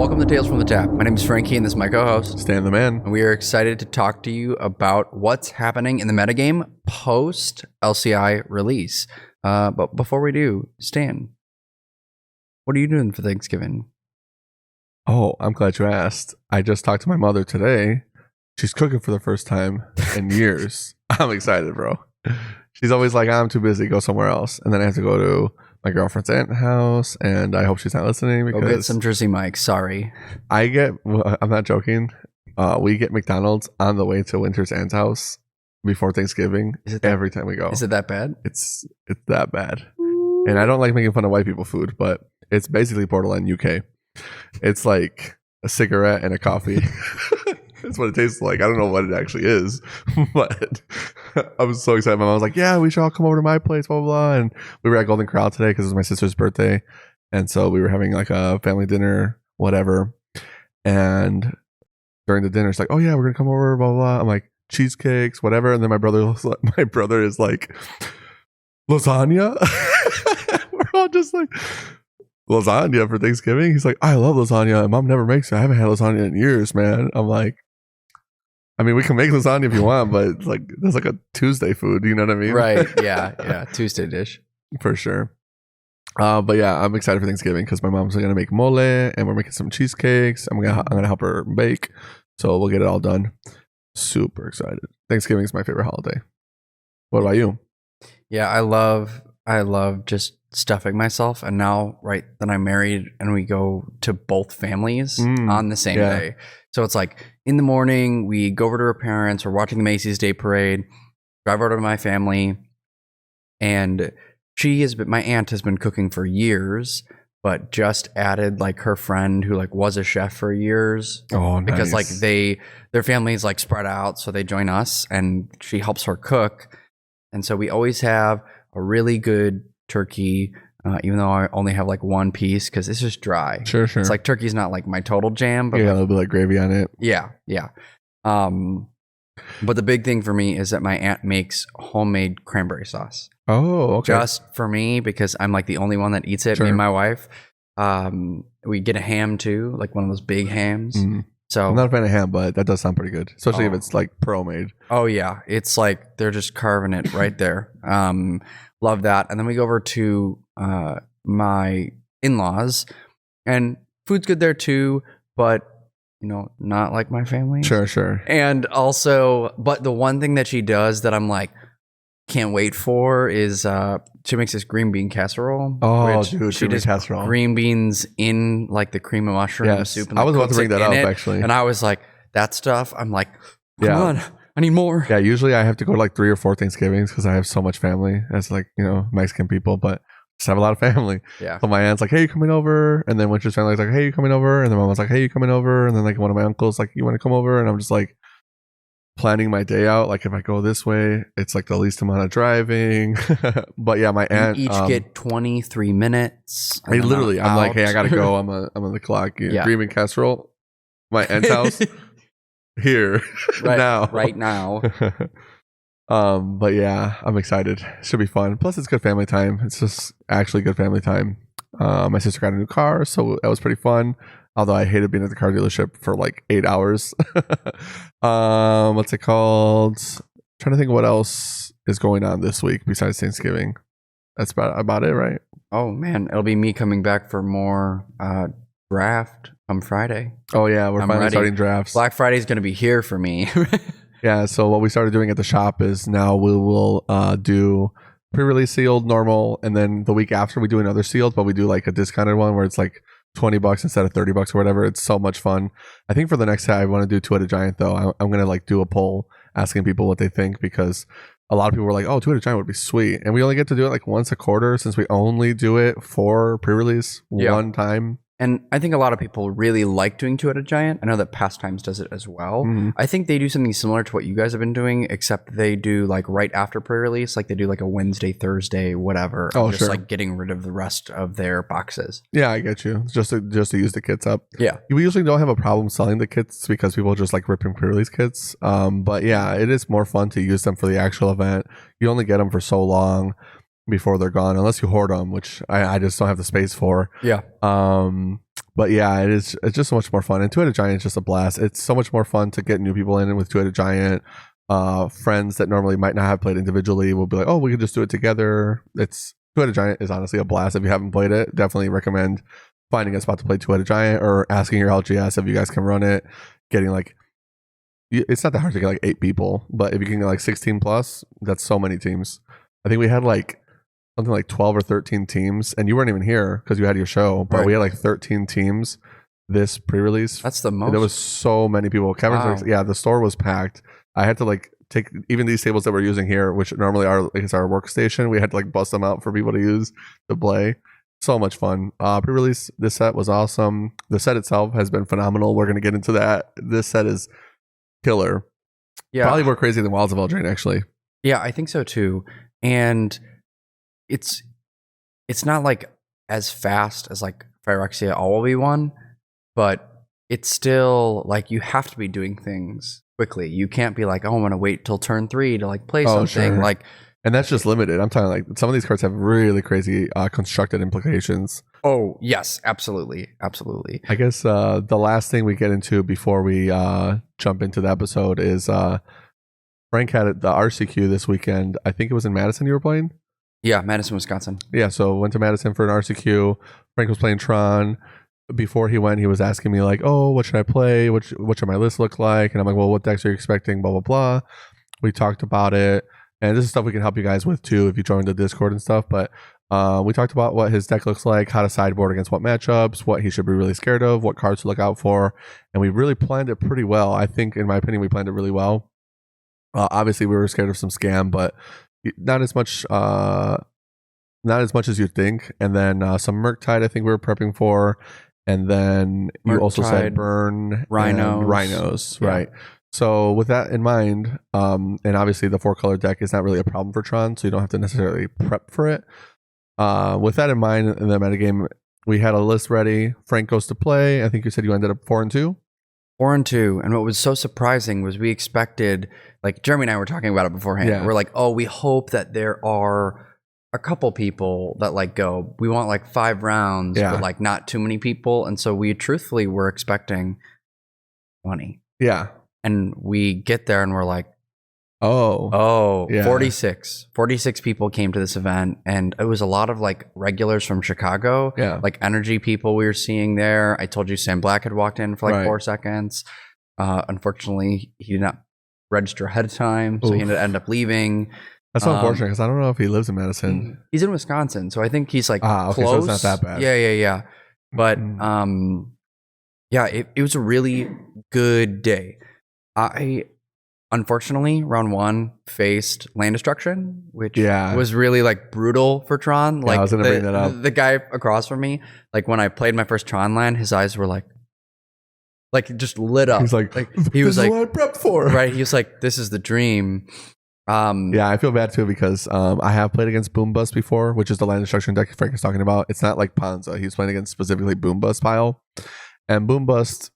Welcome to Tales from the Tap. My name is Frankie and this is my co-host, Stan the Man. and we are excited to talk to you about what's happening in the metagame post LCI release. But before we do, Stan, what are you doing for Thanksgiving? Oh, I'm glad you asked. I just talked to my mother today. She's cooking for the first time in years. I'm excited, bro. She's always like, I'm too busy, go somewhere else. And then I have to go to my girlfriend's aunt's house, and I hope she's not listening because Go get some Jersey Mike's. Sorry. I'm not joking. We get McDonald's on the way to Winter's aunt's house before Thanksgiving every time we go. Is it that bad? It's that bad. And I don't like making fun of white people food, but it's basically Portland, UK. It's like a cigarette and a coffee. That's what it tastes like. I don't know what it actually is, but I was so excited. My mom was like, yeah, we should all come over to my place, blah, blah, blah. And we were at Golden Corral today because it was my sister's birthday. And so we were having like a family dinner, whatever. And during the dinner, it's like, oh yeah, we're going to come over, blah, blah, blah. I'm like, cheesecakes, whatever. And then my brother is like, lasagna? We're all just like, lasagna for Thanksgiving? He's like, I love lasagna. And Mom never makes it. I haven't had lasagna in years, man. I'm like, I mean, we can make lasagna if you want, but it's like that's like a Tuesday food. You know what I mean? Right. Yeah. Tuesday dish. For sure. But yeah, I'm excited for Thanksgiving because my mom's gonna make mole and we're making some cheesecakes. I'm gonna help her bake, so we'll get it all done. Super excited. Thanksgiving is my favorite holiday. What about you? Yeah, I love just stuffing myself, and now that I'm married and we go to both families on the same day. So it's like in the morning we go over to her parents, we're watching the Macy's Day Parade, drive over to my family, and my aunt has been cooking for years, but just added like her friend who like was a chef for years. Oh, nice. Because like their families like spread out, so they join us and she helps her cook. And so we always have a really good turkey, even though I only have like one piece because it's just dry. Sure. It's like turkey's not like my total jam, but yeah, a little bit like gravy on it. Yeah. But the big thing for me is that my aunt makes homemade cranberry sauce. Oh, okay. Just for me because I'm like the only one that eats it. Sure. Me and my wife. We get a ham too, like one of those big hams. Mm-hmm. So I'm not a fan of ham, but that does sound pretty good, especially if it's like pro made. Oh yeah, it's like they're just carving it right there. Love that. And then we go over to my in-laws, and food's good there too, but not like my family. Sure. And also, but the one thing that she does that I'm like can't wait for is she makes this green bean casserole. Oh, dude, she does casserole. Green beans in like the cream of mushroom soup. And I was about to bring that up actually, and I was like, that stuff. I'm like, come on, I need more. Yeah, usually I have to go to like 3 or 4 Thanksgivings because I have so much family as like Mexican people, but just have a lot of family. Yeah. So my aunt's like, hey, you coming over? And then Winter's family's like, hey, you coming over? And then my mom's like, hey, you coming over? And then like one of my uncles like, you want to come over? And I'm just like planning my day out. Like if I go this way, it's like the least amount of driving. But yeah, my aunt each get 23 minutes. I'm like, hey, I gotta go. I'm on the clock. Green bean casserole. My aunt's house. Here right now. But yeah, I'm excited. Should be fun. Plus it's good family time. It's just actually good family time. My sister got a new car, so that was pretty fun, although I hated being at the car dealership for like 8 hours. What's it called? Trying to think what else is going on this week besides Thanksgiving. That's about it, right? Oh man, it'll be me coming back for more draft on Friday. Oh yeah, we're finally starting drafts. Black Friday is going to be here for me. Yeah, so what we started doing at the shop is now we will do pre-release sealed, normal, and then the week after we do another sealed, but we do like a discounted one where it's like $20 instead of $30 or whatever. It's so much fun. I think for the next time I want to do Two-Headed Giant though. I'm gonna like do a poll asking people what they think because a lot of people were like, oh, Two-Headed Giant would be sweet, and we only get to do it like once a quarter since we only do it for pre-release one time. And I think a lot of people really like doing Two-Headed Giant. I know that Pastimes does it as well. Mm-hmm. I think they do something similar to what you guys have been doing, except they do like right after pre-release, like they do like a Wednesday, Thursday, whatever. Oh, just sure. like getting rid of the rest of their boxes. Yeah, I get you. Just to use the kits up. Yeah. We usually don't have a problem selling the kits because people just like ripping pre-release kits. But yeah, it is more fun to use them for the actual event. You only get them for so long before they're gone, unless you hoard them, which I just don't have the space for. Yeah. But yeah, it's just so much more fun. And Two-Headed Giant is just a blast. It's so much more fun to get new people in with Two-Headed Giant. Friends that normally might not have played individually will be like, oh, we could just do it together. Two-Headed Giant is honestly a blast. If you haven't played it, definitely recommend finding a spot to play Two-Headed Giant or asking your LGS if you guys can run it. Getting like, it's not that hard to get like 8 people, but if you can get like 16 plus, that's so many teams. I think we had like something like 12 or 13 teams, and you weren't even here because you had your show, but we had like 13 teams this pre-release. That's the most. There was so many people. The store was packed. I had to like take even these tables that we're using here, which normally are like it's our workstation. We had to like bust them out for people to use to play. So much fun. Pre-release, this set was awesome. The set itself has been phenomenal. We're going to get into that. This set is killer. Yeah. Probably more crazy than Wilds of Eldraine, actually. Yeah, I think so too. And it's not like as fast as like Phyrexia All Will Be One, but it's still like you have to be doing things quickly. You can't be like, oh, I'm gonna wait till turn 3 to like play something. Sure. Like, and that's just limited. I'm talking like some of these cards have really crazy constructed implications. Oh yes, absolutely. I guess the last thing we get into before we jump into the episode is Frank had the RCQ this weekend. I think it was in Madison you were playing? Yeah, Madison, Wisconsin. Yeah, so went to Madison for an RCQ. Frank was playing Tron. Before he went, he was asking me like, oh, what should I play? What should my list look like? And I'm like, well, what decks are you expecting? Blah, blah, blah. We talked about it. And this is stuff we can help you guys with too if you join the Discord and stuff. But we talked about what his deck looks like, how to sideboard against what matchups, what he should be really scared of, what cards to look out for. And we really planned it pretty well. I think, in my opinion, we planned it really well. Obviously, we were scared of some scam, but not as much as you'd think. And then some Murktide, I think we were prepping for. And then you also said burn rhinos, yeah. Right? So with that in mind, and obviously the 4-color deck is not really a problem for Tron, so you don't have to necessarily prep for it. With that in mind, in the metagame, we had a list ready. Frank goes to play. I think you said you ended up 4-2. 4-2. And what was so surprising was we expected, like Jeremy and I were talking about it beforehand. Yeah. We're like, oh, we hope that there are a couple people that like go, we want like 5 rounds, but like not too many people. And so we truthfully were expecting 20. Yeah. And we get there and we're like, yeah. 46 people came to this event, and it was a lot of like regulars from Chicago, like energy people we were seeing there. I told you Sam Black had walked in for like 4 seconds. Unfortunately, he did not register ahead of time, so he ended up leaving. That's unfortunate because I don't know if he lives in Madison. He's in Wisconsin, so I think he's like close. So it's not that bad. Yeah. But it was a really good day. I unfortunately round 1 faced land destruction, which was really like brutal for Tron. Like I was gonna bring that up. The guy across from me, like when I played my first Tron land, his eyes were like just lit up. He's like he was like, what I prepped for. Right. He was like, this is the dream. I feel bad too because I have played against Boom Bust before, which is the land destruction deck Frank is talking about. It's not like Panza. He's playing against specifically Boom Bust pile, and Boom Bust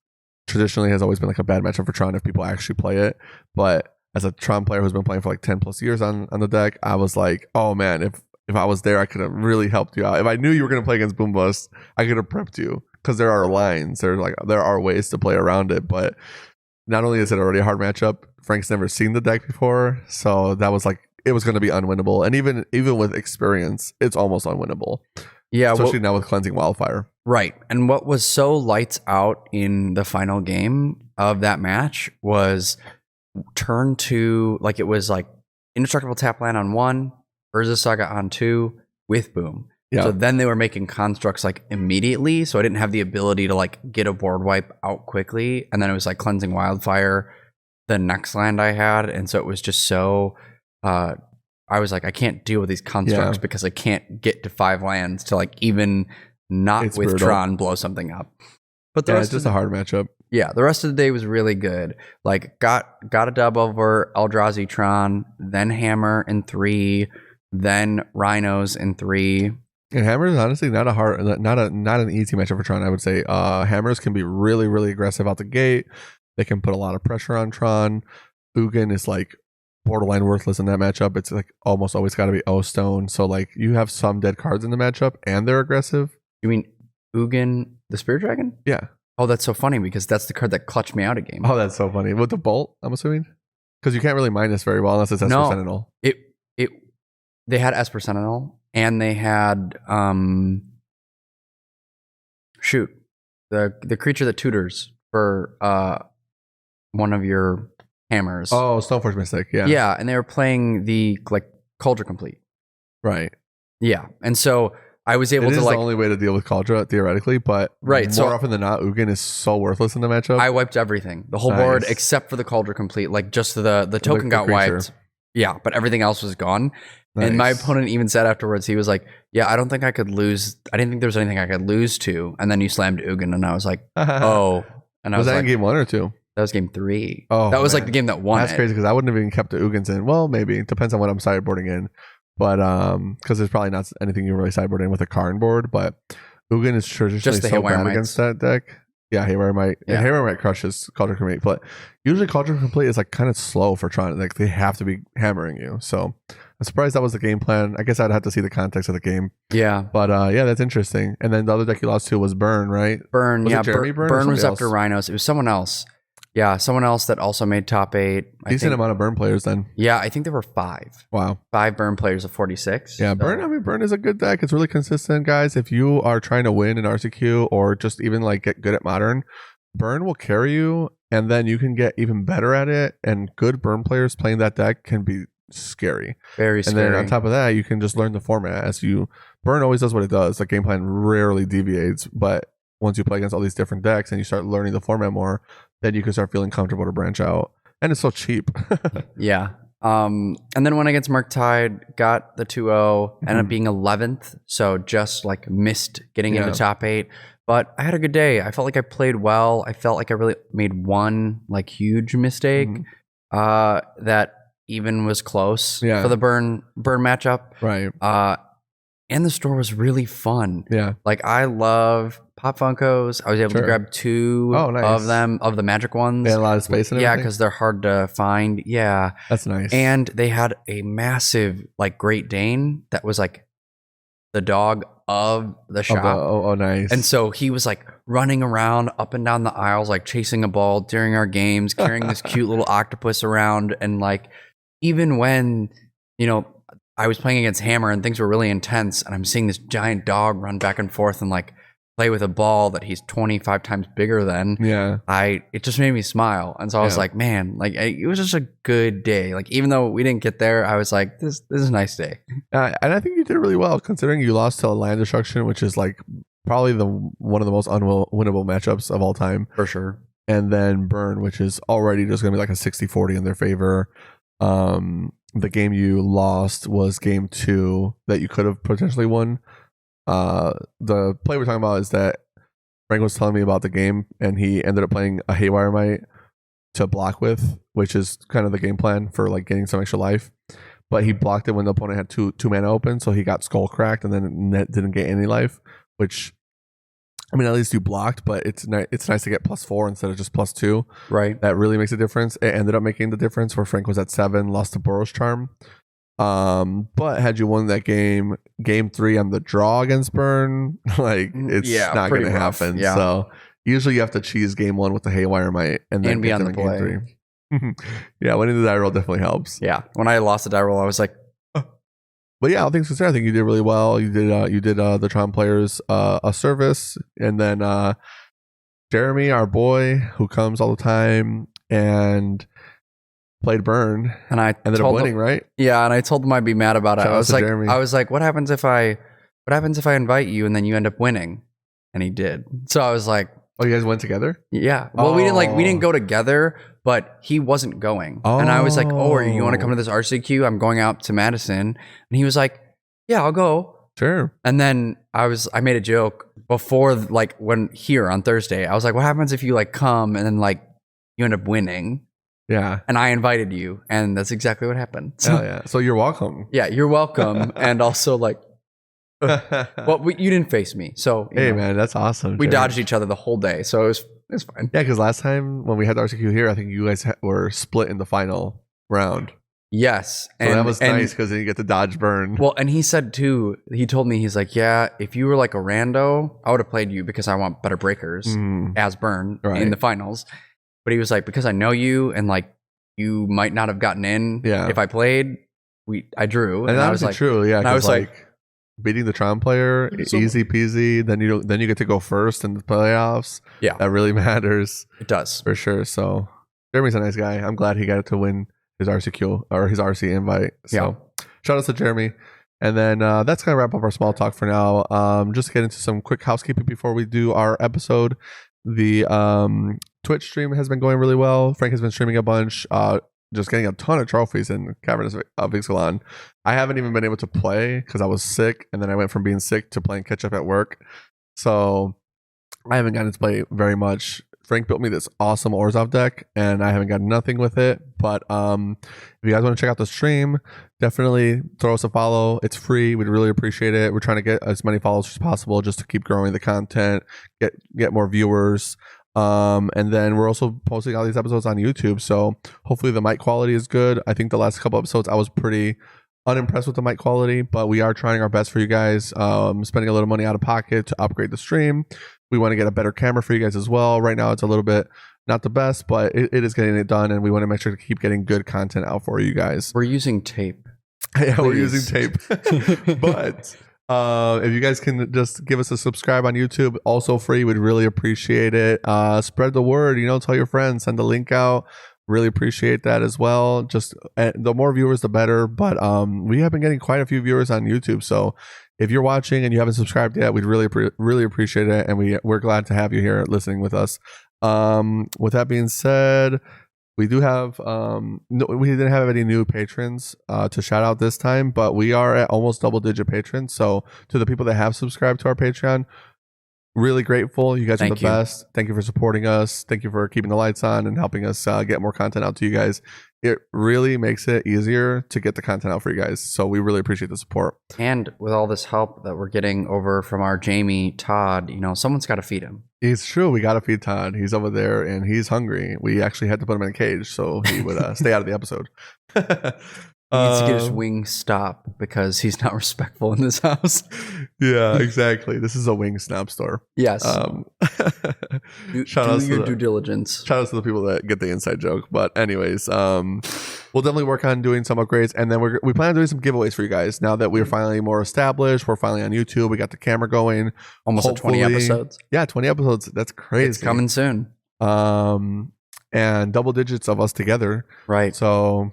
traditionally has always been like a bad matchup for Tron if people actually play it. But as a Tron player who's been playing for like 10 plus years on the deck, I was like, oh man, if I was there, I could have really helped you out. If I knew you were going to play against Boom Bust, I could have prepped you because there are lines. There are ways to play around it. But not only is it already a hard matchup, Frank's never seen the deck before, so that was like it was going to be unwinnable. And even with experience, it's almost unwinnable. Yeah, especially now with Cleansing Wildfire. Right. And what was so lights out in the final game of that match was turn 2, like it was like Indestructible Tap Land on 1, Urza Saga on 2 with Boom. Yeah. So then they were making constructs like immediately, so I didn't have the ability to like get a board wipe out quickly. And then it was like Cleansing Wildfire the next land I had, and so it was just so I was like, I can't deal with these constructs because I can't get to 5 lands to like even not with brutal. Tron blow something up. But the rest it's just a hard matchup. Yeah, the rest of the day was really good. Like got a dub over Eldrazi Tron, then Hammer in 3, then Rhinos in 3. And Hammer is honestly not an easy matchup for Tron. I would say Hammers can be really, really aggressive out the gate. They can put a lot of pressure on Tron. Ugin is like borderline worthless in that matchup. It's like almost always got to be O-Stone. So like you have some dead cards in the matchup and they're aggressive. You mean Ugin, the Spirit Dragon? Yeah. Oh, that's so funny because that's the card that clutched me out a game. Oh, that's so funny. With the bolt, I'm assuming? Because you can't really mine this very well unless it's Esper Sentinel. They had Esper Sentinel and they had the creature that tutors for one of your hammers. Oh, Stoneforge Mystic, yeah. Yeah, and they were playing the Cauldron Complete. Right. Yeah. And so I was able to the only way to deal with Cauldron theoretically, but more often than not, Ugin is so worthless in the matchup. I wiped everything. The whole board except for the Cauldron Complete. Like just the token got wiped. Yeah, but everything else was gone. Nice. And my opponent even said afterwards, he was like, yeah, I don't think I could lose. I didn't think there was anything I could lose to. And then you slammed Ugin and I was like, oh. And I was that like, in game 1 or 2? That was game 3. Oh, that was like the game that won. That's crazy because I wouldn't have even kept the Ugins in. Well, maybe. It depends on what I'm sideboarding in. But because there's probably not anything you really sideboard in with a Karn board. But Ugin is traditionally so bad against that deck. Yeah, Haywire Might. Yeah. And Haywire Might crushes Cauldron Complete. But usually Cauldron Complete is like kind of slow for trying. Like they have to be hammering you. So I'm surprised that was the game plan. I guess I'd have to see the context of the game. Yeah. But yeah, that's interesting. And then the other deck you lost to was Burn, right? Burn, was yeah. Burn was after Rhinos. It was someone else. Yeah, someone else that also made top 8. Decent amount of Burn players then. Yeah, I think there were 5. Wow. 5 Burn players of 46. Yeah, Burn. I mean, Burn is a good deck. It's really consistent, guys. If you are trying to win in RCQ or just even like get good at Modern, Burn will carry you, and then you can get even better at it. And good Burn players playing that deck can be scary. Very scary. And then on top of that, you can just learn the format as you. Burn always does what it does. The game plan rarely deviates, but once you play against all these different decks and you start learning the format more, then you can start feeling comfortable to branch out. And it's so cheap. Yeah. And then when against Murktide, got the 2-0, ended up being 11th. So just like missed getting into top 8. But I had a good day. I felt like I played well. I felt like I really made one like huge mistake that even was close for the burn matchup. Right. And the store was really fun. Yeah. Like I love Pop Funkos. I was able to grab 2 of them, of the magic ones. They had a lot of space and everything? Yeah, because they're hard to find. Yeah. That's nice. And they had a massive like Great Dane that was like the dog of the shop. Oh, nice. And so he was like running around up and down the aisles, like chasing a ball during our games, carrying this cute little octopus around. And like, even when, you know, I was playing against Hammer and things were really intense and I'm seeing this giant dog run back and forth and like play with a ball that he's 25 times bigger than. Yeah. It just made me smile. And so I was like, man, like it was just a good day. Like even though we didn't get there, I was like, this is a nice day. And I think you did really well considering you lost to Land Destruction, which is like probably one of the most unwinnable matchups of all time. For sure. And then Burn, which is already just going to be like a 60-40 in their favor. The game you lost was game 2 that you could have potentially won. The play we're talking about is that Frank was telling me about the game and he ended up playing a Haywire Might to block with, which is kind of the game plan for like getting some extra life. But he blocked it when the opponent had two mana open, so he got skull cracked and then didn't get any life, which I mean, at least you blocked, but it's nice to get +4 instead of just +2. Right. That really makes a difference. It ended up making the difference where Frank was at 7, lost to Boros Charm. But had you won that game 3 on the draw against Burn, like it's not going to happen. Yeah. So usually you have to cheese game 1 with the Haywire Might and then be on the game play. 3. Yeah, winning the die roll definitely helps. Yeah. When I lost the die roll, I was like, but yeah, all things considered, I think you did really well. You did the Tron players a service, and then Jeremy, our boy, who comes all the time and played Burn, and I ended up winning, right? Yeah, and I told them I'd be mad about it. Shout I was like, what happens if I invite you and then you end up winning? And he did. So I was like, oh, you guys went together? Yeah. Well, we didn't go together, but he wasn't going. And I was like, oh, you want to come to this RCQ? I'm going out to Madison. And he was like, yeah, I'll go. Sure. And then I made a joke before, like when here on Thursday, I was like, what happens if you like come and then like you end up winning? Yeah. And I invited you, and that's exactly what happened. So, yeah. So you're welcome. Yeah, you're welcome. And also like, well, you didn't face me. So hey, man, that's awesome. We dodged each other the whole day. So it was fine. Yeah, because last time when we had the RCQ here, I think you guys were split in the final round. Yes. So that was nice because then you get to dodge burn. Well, and he said too, he told me, he's like, yeah, if you were like a rando, I would have played you because I want better breakers as burn in the finals. But he was like, because I know you and like you might not have gotten in if I played, I drew. And that was like, true. Yeah. And I was like, beating the Tron player, easy peasy. Then you get to go first in the playoffs. Yeah. That really matters. It does. For sure. So Jeremy's a nice guy. I'm glad he got to win his RCQ or his RC invite. So shout out to Jeremy. And then that's going to wrap up our small talk for now. Just to get into some quick housekeeping before we do our episode. The Twitch stream has been going really well. Frank has been streaming a bunch, just getting a ton of trophies in Caverns of Ixalan. I haven't even been able to play because I was sick. And then I went from being sick to playing catch up at work. So I haven't gotten to play very much. Frank built me this awesome Orzhov deck, and I haven't got nothing with it. But if you guys want to check out the stream, definitely throw us a follow. It's free. We'd really appreciate it. We're trying to get as many followers as possible just to keep growing the content, get more viewers. And then we're also posting all these episodes on YouTube. So hopefully the mic quality is good. I think the last couple episodes I was pretty unimpressed with the mic quality, but we are trying our best for you guys. Spending a little money out of pocket to upgrade the stream. We want to get a better camera for you guys as well. Right now it's a little bit not the best, but it is getting it done, and we want to make sure to keep getting good content out for you guys. We're using tape. Yeah, we're using tape. But if you guys can just give us a subscribe on YouTube, also free, we'd really appreciate it. Spread the word, tell your friends, send the link out. Really appreciate that as well. Just the more viewers, the better. But we have been getting quite a few viewers on YouTube. So if you're watching and you haven't subscribed yet, we'd really appreciate it. And we're glad to have you here listening with us. With that being said, we do have we didn't have any new patrons to shout out this time, but we are at almost double-digit patrons. So to the people that have subscribed to our Patreon, really grateful. You guys are the best. Thank you for supporting us. Thank you for keeping the lights on and helping us get more content out to you guys. It really makes it easier to get the content out for you guys. So we really appreciate the support. And with all this help that we're getting over from our Jamie Todd, someone's got to feed him. It's true. We got to feed Todd. He's over there and he's hungry. We actually had to put him in a cage so he would stay out of the episode. He needs to get his wing stop because he's not respectful in this house. Yeah, exactly. This is a wing snap store. Yes. Do your due diligence. Shout out to the people that get the inside joke. But anyways, we'll definitely work on doing some upgrades. And then we plan on doing some giveaways for you guys. Now that we're finally more established, we're finally on YouTube. We got the camera going. Almost at 20 episodes. Yeah, 20 episodes. That's crazy. It's coming soon. And double digits of us together. Right. So...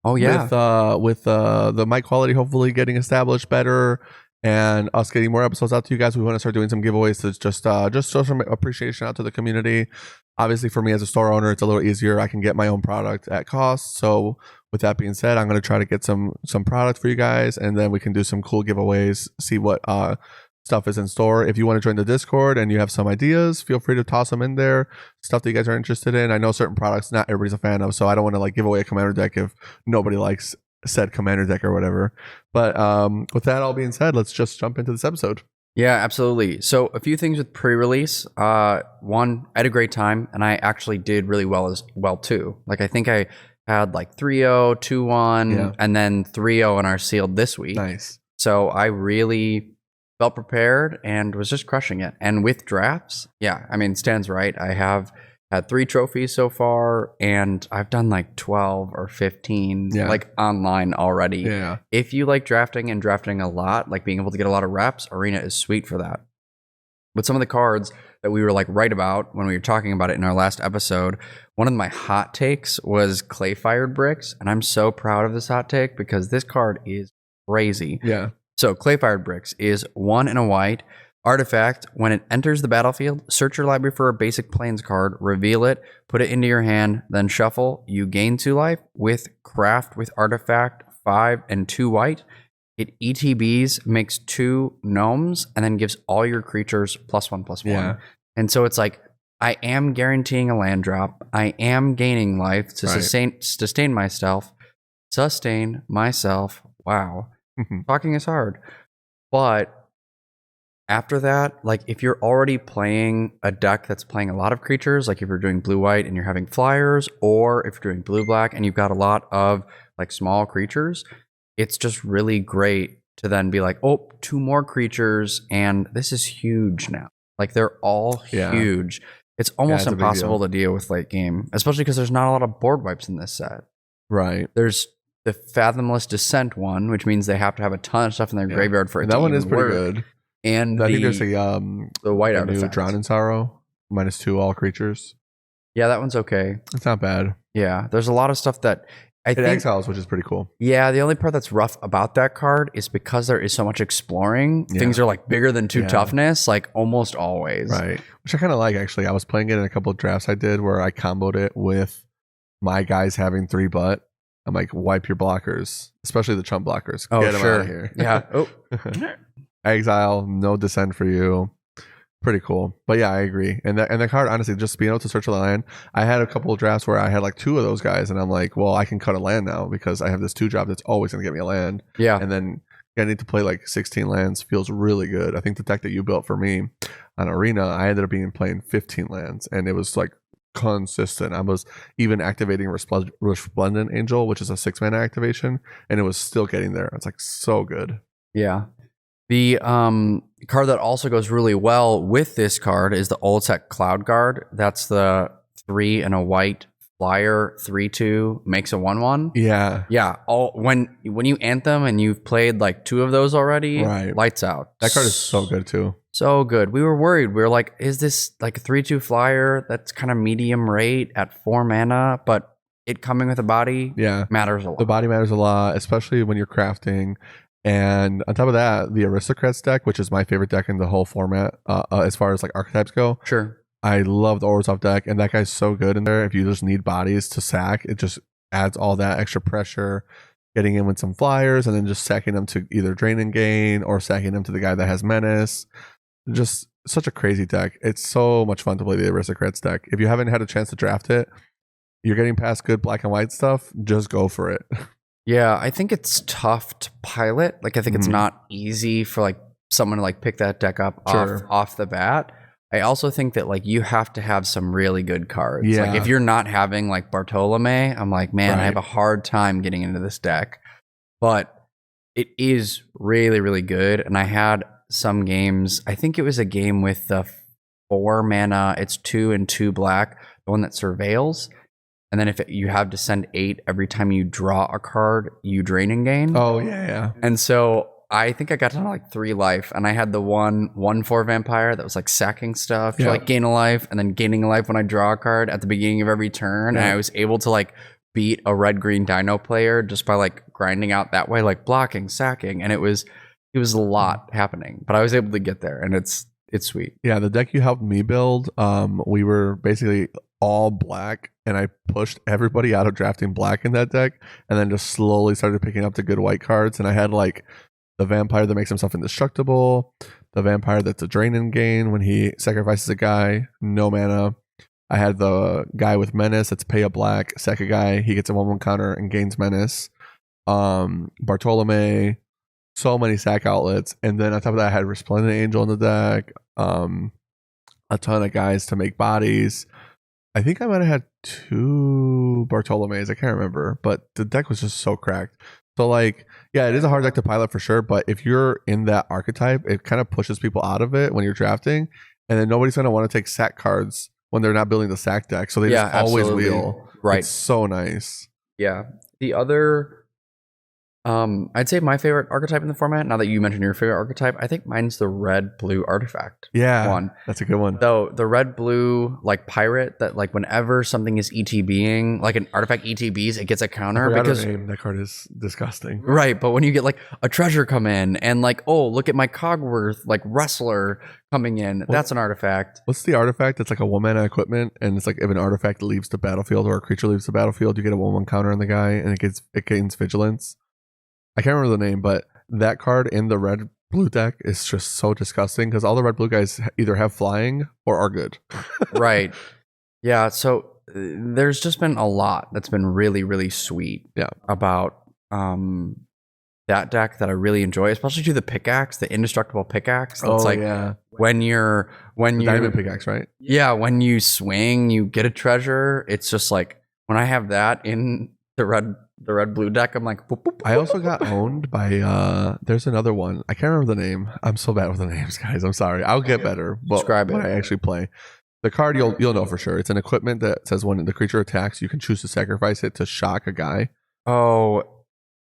Oh yeah, with the mic quality hopefully getting established better, and us getting more episodes out to you guys, we want to start doing some giveaways to just show some appreciation out to the community. Obviously, for me as a store owner, it's a little easier. I can get my own product at cost. So with that being said, I'm going to try to get some product for you guys, and then we can do some cool giveaways. See what stuff is in store. If you want to join the Discord and you have some ideas, feel free to toss them in there. Stuff that you guys are interested in. I know certain products not everybody's a fan of, so I don't want to give away a commander deck if nobody likes said commander deck or whatever. But with that all being said, let's just jump into this episode. Yeah, absolutely. So a few things with pre-release. One, I had a great time, and I actually did really well as well too. I think I had 3-0, 2-1, and then 3-0 in our sealed this week. Nice. So I really felt prepared and was just crushing it. And with drafts, Stan's right. I have had 3 trophies so far, and I've done 12 or 15 online already. Yeah. If you like drafting and drafting a lot, being able to get a lot of reps, Arena is sweet for that. With some of the cards that we were right about when we were talking about it in our last episode, one of my hot takes was Clay Fired Bricks, and I'm so proud of this hot take because this card is crazy. Yeah. So Clay Fired Bricks is 1 and a white artifact. When it enters the battlefield, search your library for a basic plains card, reveal it, put it into your hand, then shuffle. You gain 2 life with craft with artifact 5 and 2 white. It ETBs, makes 2 gnomes, and then gives all your creatures +1/+1. Yeah. And so it's I am guaranteeing a land drop. I am gaining life to sustain myself. Wow. Talking is hard. But after that, if you're already playing a deck that's playing a lot of creatures, if you're doing blue-white and you're having flyers, or if you're doing blue-black and you've got a lot of like small creatures, it's just really great to then be like, oh, 2 more creatures, and this is huge now. Like they're all huge. It's almost impossible to deal with late game, especially because there's not a lot of board wipes in this set. Right. There's the Fathomless Descent one, which means they have to have a ton of stuff in their graveyard for it that to one is pretty work. Good. And I think there's the white new Drown in Sorrow, -2 all creatures. Yeah, that one's okay. It's not bad. Yeah, there's a lot of stuff that I think exiles, which is pretty cool. Yeah, the only part that's rough about that card is because there is so much exploring. Things are like bigger than 2 toughness, like almost always. Right. Which I kind of like, actually. I was playing it in a couple of drafts I did where I comboed it with my guys having 3 butt. I'm like, wipe your blockers, especially the chump blockers. Oh, Get them sure. out of here. Yeah. Oh. Exile, no descent for you. Pretty cool. But yeah, I agree. And the card, honestly, just being able to search a land. I had a couple of drafts where I had like 2 of those guys, and I'm like, well, I can cut a land now because I have this 2 drop that's always going to get me a land. Yeah. And then getting to play like 16 lands feels really good. I think the deck that you built for me on Arena, I ended up playing 15 lands, and it was like consistent. I was even activating Resplendent Angel, which is a 6-mana activation, and it was still getting there. It's like so good. Yeah. The card that also goes really well with this card is the Old Set Cloud Guard. That's the 3 and a white flyer, 3/2, makes a 1/1. Yeah. Yeah. When you Anthem and you've played like 2 of those already, lights out. That card is so good too. So good. We were worried. We were like, is this like a 3/2 flyer that's kind of medium rate at 4 mana, but it coming with a body matters a lot. The body matters a lot, especially when you're crafting. And on top of that, the Aristocrats deck, which is my favorite deck in the whole format, as far as like archetypes go. Sure. I love the Orzhov deck, and that guy's so good in there. If you just need bodies to sack, it just adds all that extra pressure, getting in with some flyers, and then just sacking them to either drain and gain, or sacking them to the guy that has menace. Just such a crazy deck. It's so much fun to play the Aristocrats deck. If you haven't had a chance to draft it, you're getting past good black and white stuff, just go for it. Yeah, I think it's tough to pilot. Like, I think it's not easy for like someone to like pick that deck up off the bat. I also think that like you have to have some really good cards. Yeah. Like if you're not having like Bartolome, I'm like, man, I have a hard time getting into this deck. But it is really, really good. And I had some games, I think it was a game with the 4 mana, it's 2 and 2 black, the one that surveils. And then if you have to send 8 every time you draw a card, you drain and gain. Oh, yeah. And so I think I got to like 3 life, and I had the 1/4 vampire that was like sacking stuff to like gain a life, and then gaining a life when I draw a card at the beginning of every turn. And I was able to like beat a red-green dino player just by like grinding out that way, like blocking, sacking. And it was a lot happening, but I was able to get there, and it's sweet. Yeah, the deck you helped me build, we were basically all black, and I pushed everybody out of drafting black in that deck, and then just slowly started picking up the good white cards. And I had like the vampire that makes himself indestructible, the vampire that's a drain and gain when he sacrifices a guy, no mana. I had the guy with menace that's pay a black, sack a guy, he gets a 1/1 counter and gains menace. Bartolome, so many sack outlets. And then on top of that, I had Resplendent Angel in the deck, a ton of guys to make bodies. I think I might have had 2 Bartolomes, I can't remember, but the deck was just so cracked. So like, yeah, it is a hard deck to pilot for sure, but if you're in that archetype, it kind of pushes people out of it when you're drafting, and then nobody's going to want to take sack cards when they're not building the sack deck, so they just always wheel. Right. It's so nice. Yeah. The other, I'd say my favorite archetype in the format, now that you mentioned your favorite archetype, I think mine's the red-blue artifact. Yeah, one. That's a good one. Though the red-blue like pirate that like whenever something is ETBing, like an artifact ETBs, it gets a counter because that card is disgusting. Right, but when you get like a treasure come in and like, oh, look at my Cogworth like wrestler coming in, that's an artifact. What's the artifact? It's like a 1-mana equipment, and it's like if an artifact leaves the battlefield or a creature leaves the battlefield, you get a 1/1 counter on the guy, and it gains vigilance. I can't remember the name, but that card in the red-blue deck is just so disgusting because all the red-blue guys either have flying or are good. Right. Yeah, so there's just been a lot that's been really, really sweet about that deck that I really enjoy, especially to the pickaxe, the indestructible pickaxe. That's when you're diamond pickaxe, right? Yeah, when you swing, you get a treasure. It's just like when I have that in the red blue deck. I'm like, boop, boop, boop, I also got owned by there's another one. I can't remember the name. I'm so bad with the names, guys. I'm sorry. I'll get better. But Describe it. when I actually play. The card you'll know for sure. It's an equipment that says when the creature attacks, you can choose to sacrifice it to shock a guy. Oh,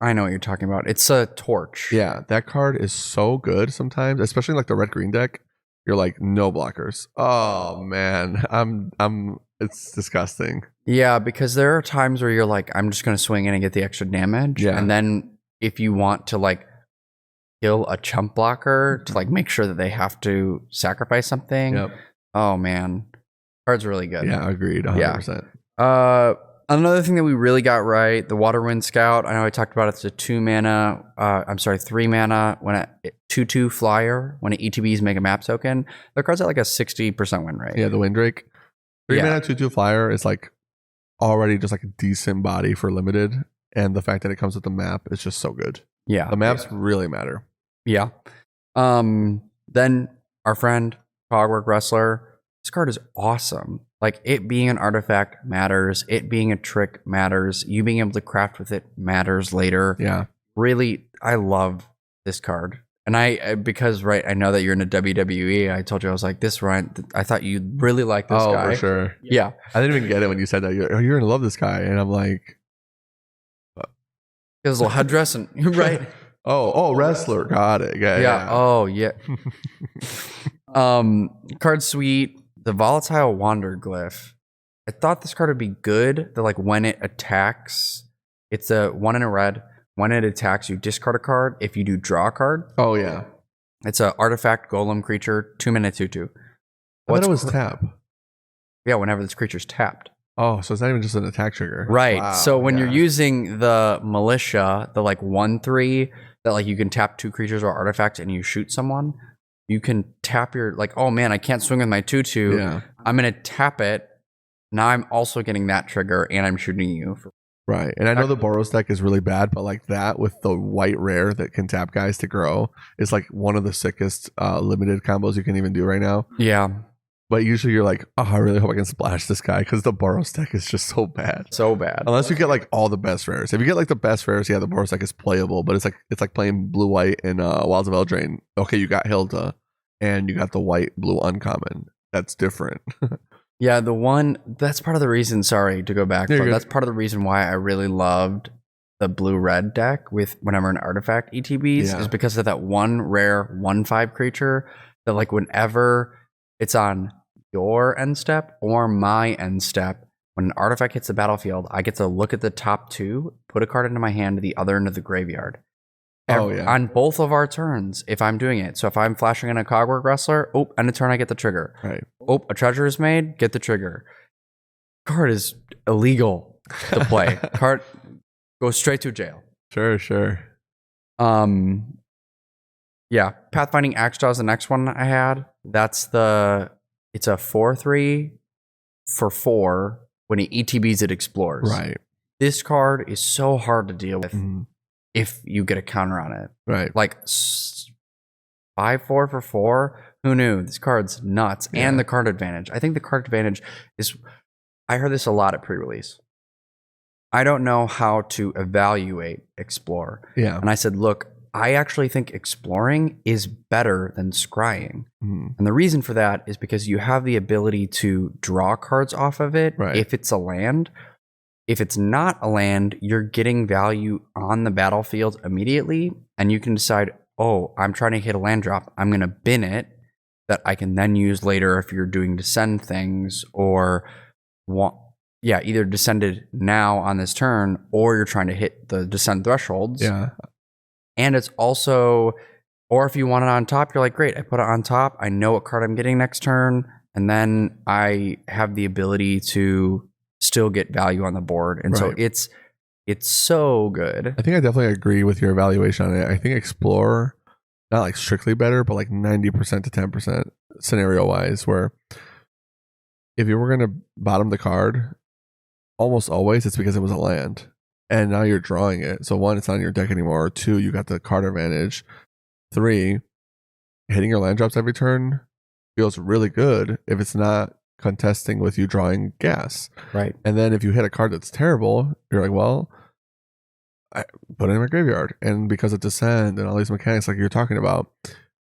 I know what you're talking about. It's a torch. Yeah, that card is so good sometimes, especially like the red green deck. You're like no blockers. Oh man, it's disgusting. Yeah, because there are times where you're like, I'm just gonna swing in and get the extra damage. Yeah. And then if you want to like kill a chump blocker to like make sure that they have to sacrifice something. Yep. Oh man. Card's really good. Yeah, agreed. 100%. Another thing that we really got right, the Waterwind Scout. I know I talked about it. It's a 3 mana when a 2/2 flyer, when it ETBs make a map token. The card's at like a 60% win rate. Yeah, the Windrake. 3 Yeah. mana 2/2 flyer is like already just like a decent body for limited. And the fact that it comes with the map is just so good. Yeah. The maps really matter. Yeah. Then our friend, Cogwork Wrestler. This card is awesome. Like, it being an artifact matters. It being a trick matters. You being able to craft with it matters later. Yeah. Really, I love this card. And I know that you're in a WWE. I told you, I was like, this Ryan, I thought you'd really like this guy. Oh, for sure. Yeah. I didn't even get it when you said that. You're going to love this guy. And I'm like, His little headdress and right. Oh, wrestler. Got it. Yeah. Oh, yeah. Card suite. The Volatile Wander Glyph. I thought this card would be good. That like when it attacks, it's a 1 in a red. When it attacks, you discard a card. If you do, draw a card. Oh, yeah. It's an artifact golem creature, 2 mana 2/2. I thought it was tap. Yeah, whenever this creature's tapped. Oh, so it's not even just an attack trigger. Right. Wow, so when you're using the militia, the like 1/3 that like you can tap 2 creatures or artifacts and you shoot someone, you can tap your like, oh man, I can't swing with my 2/2. Yeah. I'm gonna tap it. Now I'm also getting that trigger and I'm shooting you. Right. And I know the Boros deck is really bad, but like that with the white rare that can tap guys to grow is like one of the sickest limited combos you can even do right now. Yeah. But usually you're like, oh, I really hope I can splash this guy because the Boros deck is just so bad. So bad. Unless you get like all the best rares. If you get like the best rares, yeah, the Boros deck is playable, but it's like playing blue white in Wilds of Eldraine. Okay, you got Hilda and you got the white blue uncommon. That's different. Yeah, that's part of the reason, sorry to go back, but that's part of the reason why I really loved the blue-red deck with whenever an artifact ETBs is because of that one rare 1/5 creature that like whenever it's on your end step or my end step, when an artifact hits the battlefield, I get to look at the top 2, put a card into my hand to the other end of the graveyard. On both of our turns, if I'm doing it. So if I'm flashing in a Cogwork Wrestler, end of turn I get the trigger. Right. A treasure is made, get the trigger. Card is illegal to play. Card goes straight to jail. Sure. Yeah, Pathfinding Axejaw is the next one I had. It's a 4/3 for 4. When it ETBs, it explores. Right. This card is so hard to deal with if you get a counter on it. Right. Like 5/4 for 4. Who knew? This card's nuts. Yeah. And the card advantage. I think the card advantage is, I heard this a lot at pre-release. I don't know how to evaluate Explore. Yeah. And I said, look, I actually think exploring is better than scrying. And the reason for that is because you have the ability to draw cards off of it if it's a land. If it's not a land, you're getting value on the battlefield immediately, and you can decide, oh, I'm trying to hit a land drop. I'm going to bin it that I can then use later if you're doing descend things or either descended now on this turn or you're trying to hit the descend thresholds. Yeah. And it's also, or if you want it on top, you're like, great, I put it on top. I know what card I'm getting next turn. And then I have the ability to still get value on the board. And so it's so good. I think I definitely agree with your evaluation on it. I think Explorer, not like strictly better, but like 90% to 10% scenario wise, where if you were going to bottom the card, almost always it's because it was a land. And now you're drawing it. So 1, it's not in your deck anymore. 2, you got the card advantage. 3, hitting your land drops every turn feels really good if it's not contesting with you drawing gas. Right. And then if you hit a card that's terrible, you're like, well, I put it in my graveyard. And because of Descend and all these mechanics like you're talking about,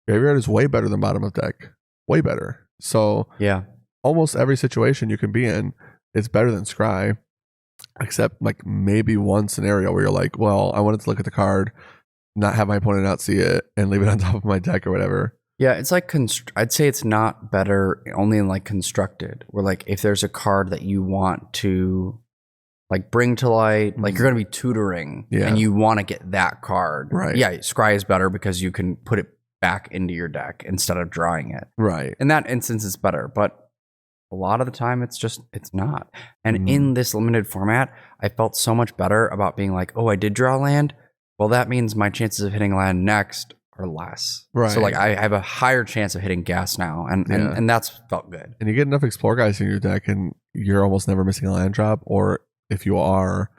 graveyard is way better than bottom of deck. Way better. So Yeah. almost every situation you can be in, it's better than Scry. Except like maybe one scenario where you're like, well, I wanted to look at the card, not have my opponent not see it, and leave it on top of my deck or whatever. Yeah, it's like I'd say it's not better only in like constructed, where like if there's a card that you want to like bring to light, like you're gonna be tutoring, and you want to get that card, right? Yeah, Scry is better because you can put it back into your deck instead of drawing it. Right. In that instance, it's better, but a lot of the time it's not. And in this limited format, I felt so much better about being like, oh, I did draw land. Well, that means my chances of hitting land next are less. Right. So like I have a higher chance of hitting gas now, and that's felt good. And you get enough explore guys in your deck, and you're almost never missing a land drop. Or if you are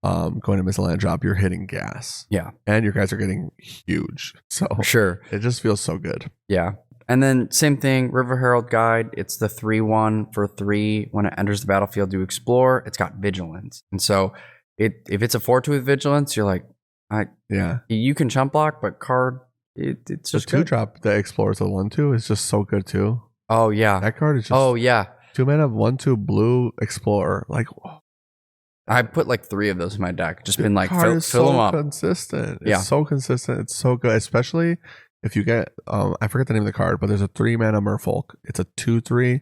going to miss a land drop, you're hitting gas. Yeah. And your guys are getting huge. So sure, it just feels so good. Yeah. And then same thing, River Herald Guide. It's the 3/1 for 3. When it enters the battlefield, you explore. It's got vigilance, and so if it's a 4/2 with vigilance, you're like, you can chump block, but card it's just the 2-drop that explores the 1/2 is just so good too. Oh yeah, that card is just 2 mana 1/2 blue explorer. Like I put like 3 of those in my deck. Just been like fill them up. Consistent. It's so consistent. It's so good, especially. If you get, I forget the name of the card, but there's a 3 mana Merfolk. It's a 2/3.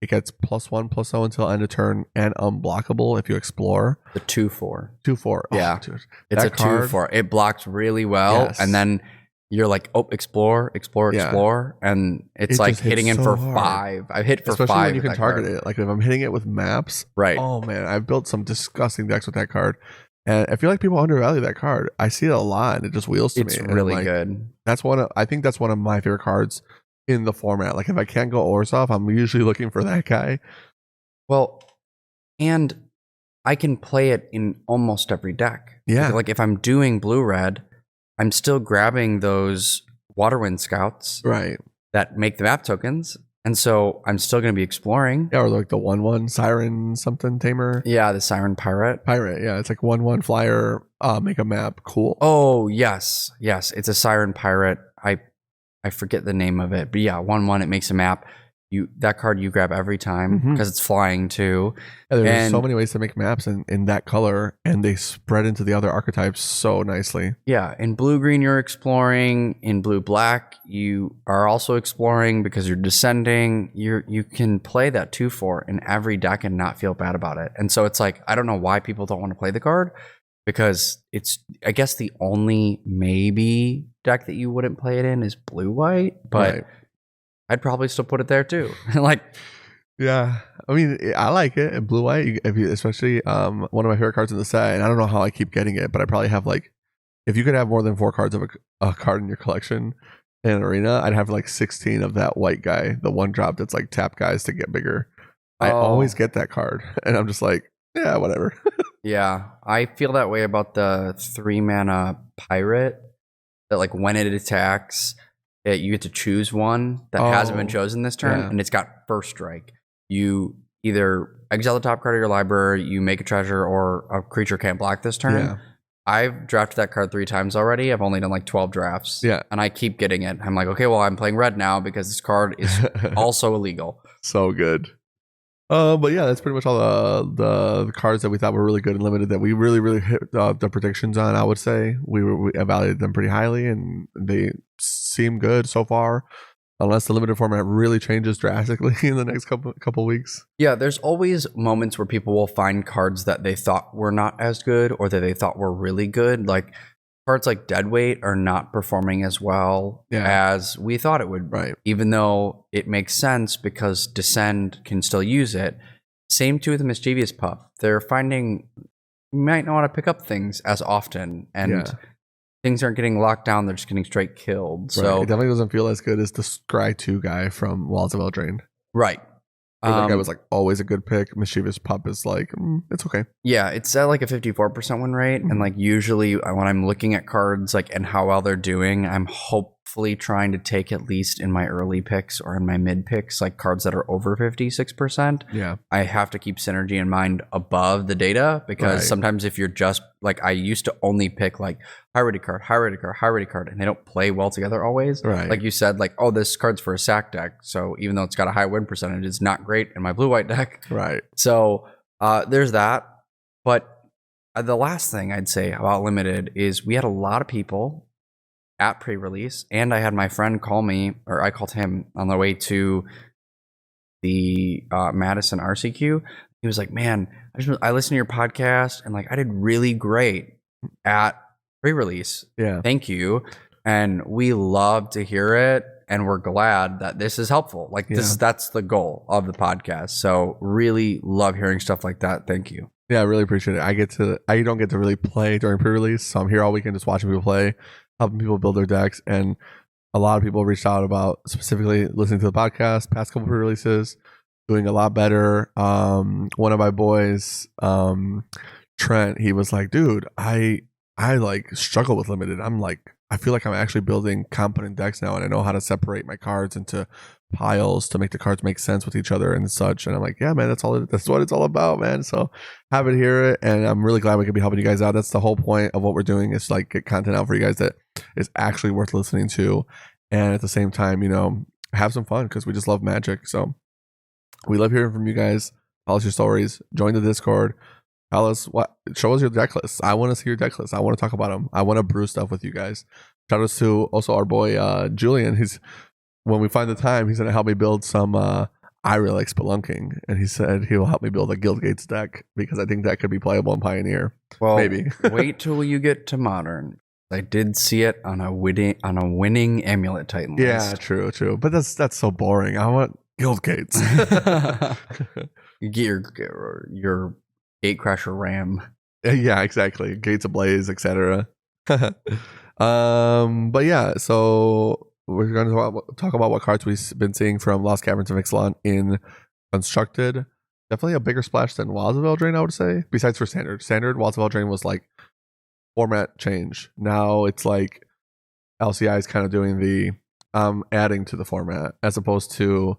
It gets +1/+0 until end of turn and unblockable if you explore. The 2/4. 2/4. Yeah. Oh, dude. It's a 2/4. It blocks really well. Yes. And then you're like, oh, explore. And it's like hitting in for hard. 5. I've hit for especially 5. When you can target it. Like if I'm hitting it with maps. Right. Oh, man. I've built some disgusting decks with that card. And I feel like people undervalue that card. I see it a lot, and it just wheels to me. It's really good. I think that's one of my favorite cards in the format. Like if I can't go Orzhov, I'm usually looking for that guy. Well, and I can play it in almost every deck. Yeah. Like if I'm doing blue-red, I'm still grabbing those Waterwind Scouts. Right. That make the map tokens. And so I'm still going to be exploring. Yeah, or like the 1/1 Siren something tamer. Yeah, the Siren Pirate. Yeah. It's like 1/1 flyer, make a map. Cool. Oh, yes. It's a Siren Pirate. I forget the name of it. But yeah, 1/1, it makes a map. That card you grab every time because it's flying too. Yeah, there's so many ways to make maps in that color, and they spread into the other archetypes so nicely. Yeah, in blue-green you're exploring. In blue-black you are also exploring because you're descending. You can play that 2/4 in every deck and not feel bad about it. And so it's like, I don't know why people don't want to play the card, because it's, I guess, the only maybe deck that you wouldn't play it in is blue-white, but right. I'd probably still put it there too. Like, yeah, I mean, I like it in blue-white, especially one of my favorite cards in the set. And I don't know how I keep getting it, but I probably have like, if you could have more than 4 cards of a card in your collection in an arena, I'd have like 16 of that white guy, the 1-drop that's like tap guys to get bigger. I always get that card, and I'm just like, yeah, whatever. Yeah, I feel that way about the 3 mana pirate. That like when it attacks, you get to choose one that hasn't been chosen this turn, and it's got first strike. You either exile the top card of your library, you make a treasure, or a creature can't block this turn. Yeah. I've drafted that card 3 times already. I've only done like 12 drafts. Yeah. And I keep getting it. I'm like, okay, well, I'm playing red now because this card is also illegal. So good. But yeah, that's pretty much all the cards that we thought were really good and limited that we really hit the predictions on. I would say we evaluated them pretty highly, and they seem good so far, unless the limited format really changes drastically in the next couple weeks. Yeah, there's always moments where people will find cards that they thought were not as good or that they thought were really good. Like cards like Deadweight are not performing as well as we thought it would. Right. Even though it makes sense because Descend can still use it. Same too with the Mischievous Puff. They're finding you might not want to pick up things as often, and things aren't getting locked down. They're just getting straight killed. So it definitely doesn't feel as good as the Scry 2 guy from Walls of Eldraine. Right. That guy was like always a good pick. Mischievous Pup is like, it's okay. Yeah, it's at like a 54% win rate. And like usually when I'm looking at cards like and how well they're doing, I'm hopeful thoughtfully trying to take, at least in my early picks or in my mid picks, like cards that are over 56%. Yeah. I have to keep synergy in mind above the data, because sometimes if you're just like, I used to only pick like high ready card, high ready card, high ready card, and they don't play well together always. Right. Like you said, like, oh, this card's for a sack deck. So even though it's got a high win percentage, it's not great in my blue-white deck. Right. So there's that. But the last thing I'd say about Limited is we had a lot of people at pre-release, and I had my friend call me, or I called him on the way to the Madison RCQ. He was like, man, I listened to your podcast and like I did really great at pre-release. Yeah. Thank you. And we love to hear it, and we're glad that this is helpful. Like that's the goal of the podcast. So really love hearing stuff like that. Thank you. Yeah, I really appreciate it. I don't get to really play during pre-release, so I'm here all weekend just watching people play, helping people build their decks. And a lot of people reached out about specifically listening to the podcast, past couple pre-releases, doing a lot better. One of my boys, Trent, he was like, dude, I like struggle with Limited. I'm like, I feel like I'm actually building competent decks now, and I know how to separate my cards into piles to make the cards make sense with each other and such. And I'm like, yeah, man, that's what it's all about, man. So happy to hear it, and I'm really glad we could be helping you guys out. That's the whole point of what we're doing, is like get content out for you guys that is actually worth listening to, and at the same time, you know, have some fun, because we just love Magic. So we love hearing from you guys. Tell us your stories. Join the Discord. Tell us show us your deck lists. I want to see your deck lists. I want to talk about them. I want to brew stuff with you guys. Shout out to also our boy Julian. When we find the time, he's gonna help me build some I really like spelunking, and he said he will help me build a Guild Gates deck, because I think that could be playable in Pioneer. Well, maybe. Wait till you get to Modern. I did see it on a winning Amulet Titan list. Yeah, true. But that's so boring. I want Guild Gates. You get your Gatecrasher Ram. Yeah, exactly. Gates Ablaze, etc. But yeah, so we're going to talk about what cards we've been seeing from Lost Caverns of Ixalan in Constructed. Definitely a bigger splash than Wilds of Eldraine, I would say. Besides for Standard. Standard, Wilds of Eldraine was like format change. Now it's like LCI is kind of doing the adding to the format, as opposed to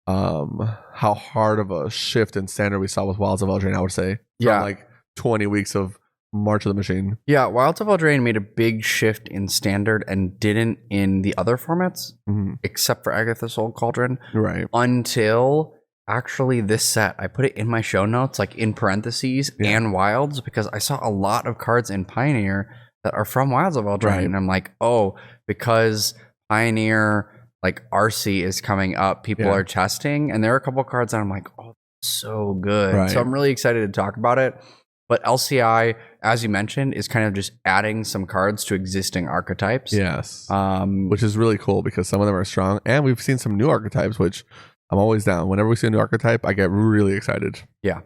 how hard of a shift in Standard we saw with Wilds of Eldraine, I would say. From like 20 weeks of March of the Machine. Yeah, Wilds of Eldraine made a big shift in Standard and didn't in the other formats, except for Agatha Soul Cauldron. Right. Until actually this set. I put it in my show notes, like in parentheses, and Wilds, because I saw a lot of cards in Pioneer that are from Wilds of Eldraine. Right. And I'm like, oh, because Pioneer, like RC is coming up, people are testing. And there are a couple cards that I'm like, oh, so good. Right. So I'm really excited to talk about it. But LCI, as you mentioned, is kind of just adding some cards to existing archetypes. Yes. Which is really cool, because some of them are strong. And we've seen some new archetypes, which I'm always down. Whenever we see a new archetype, I get really excited. Yeah.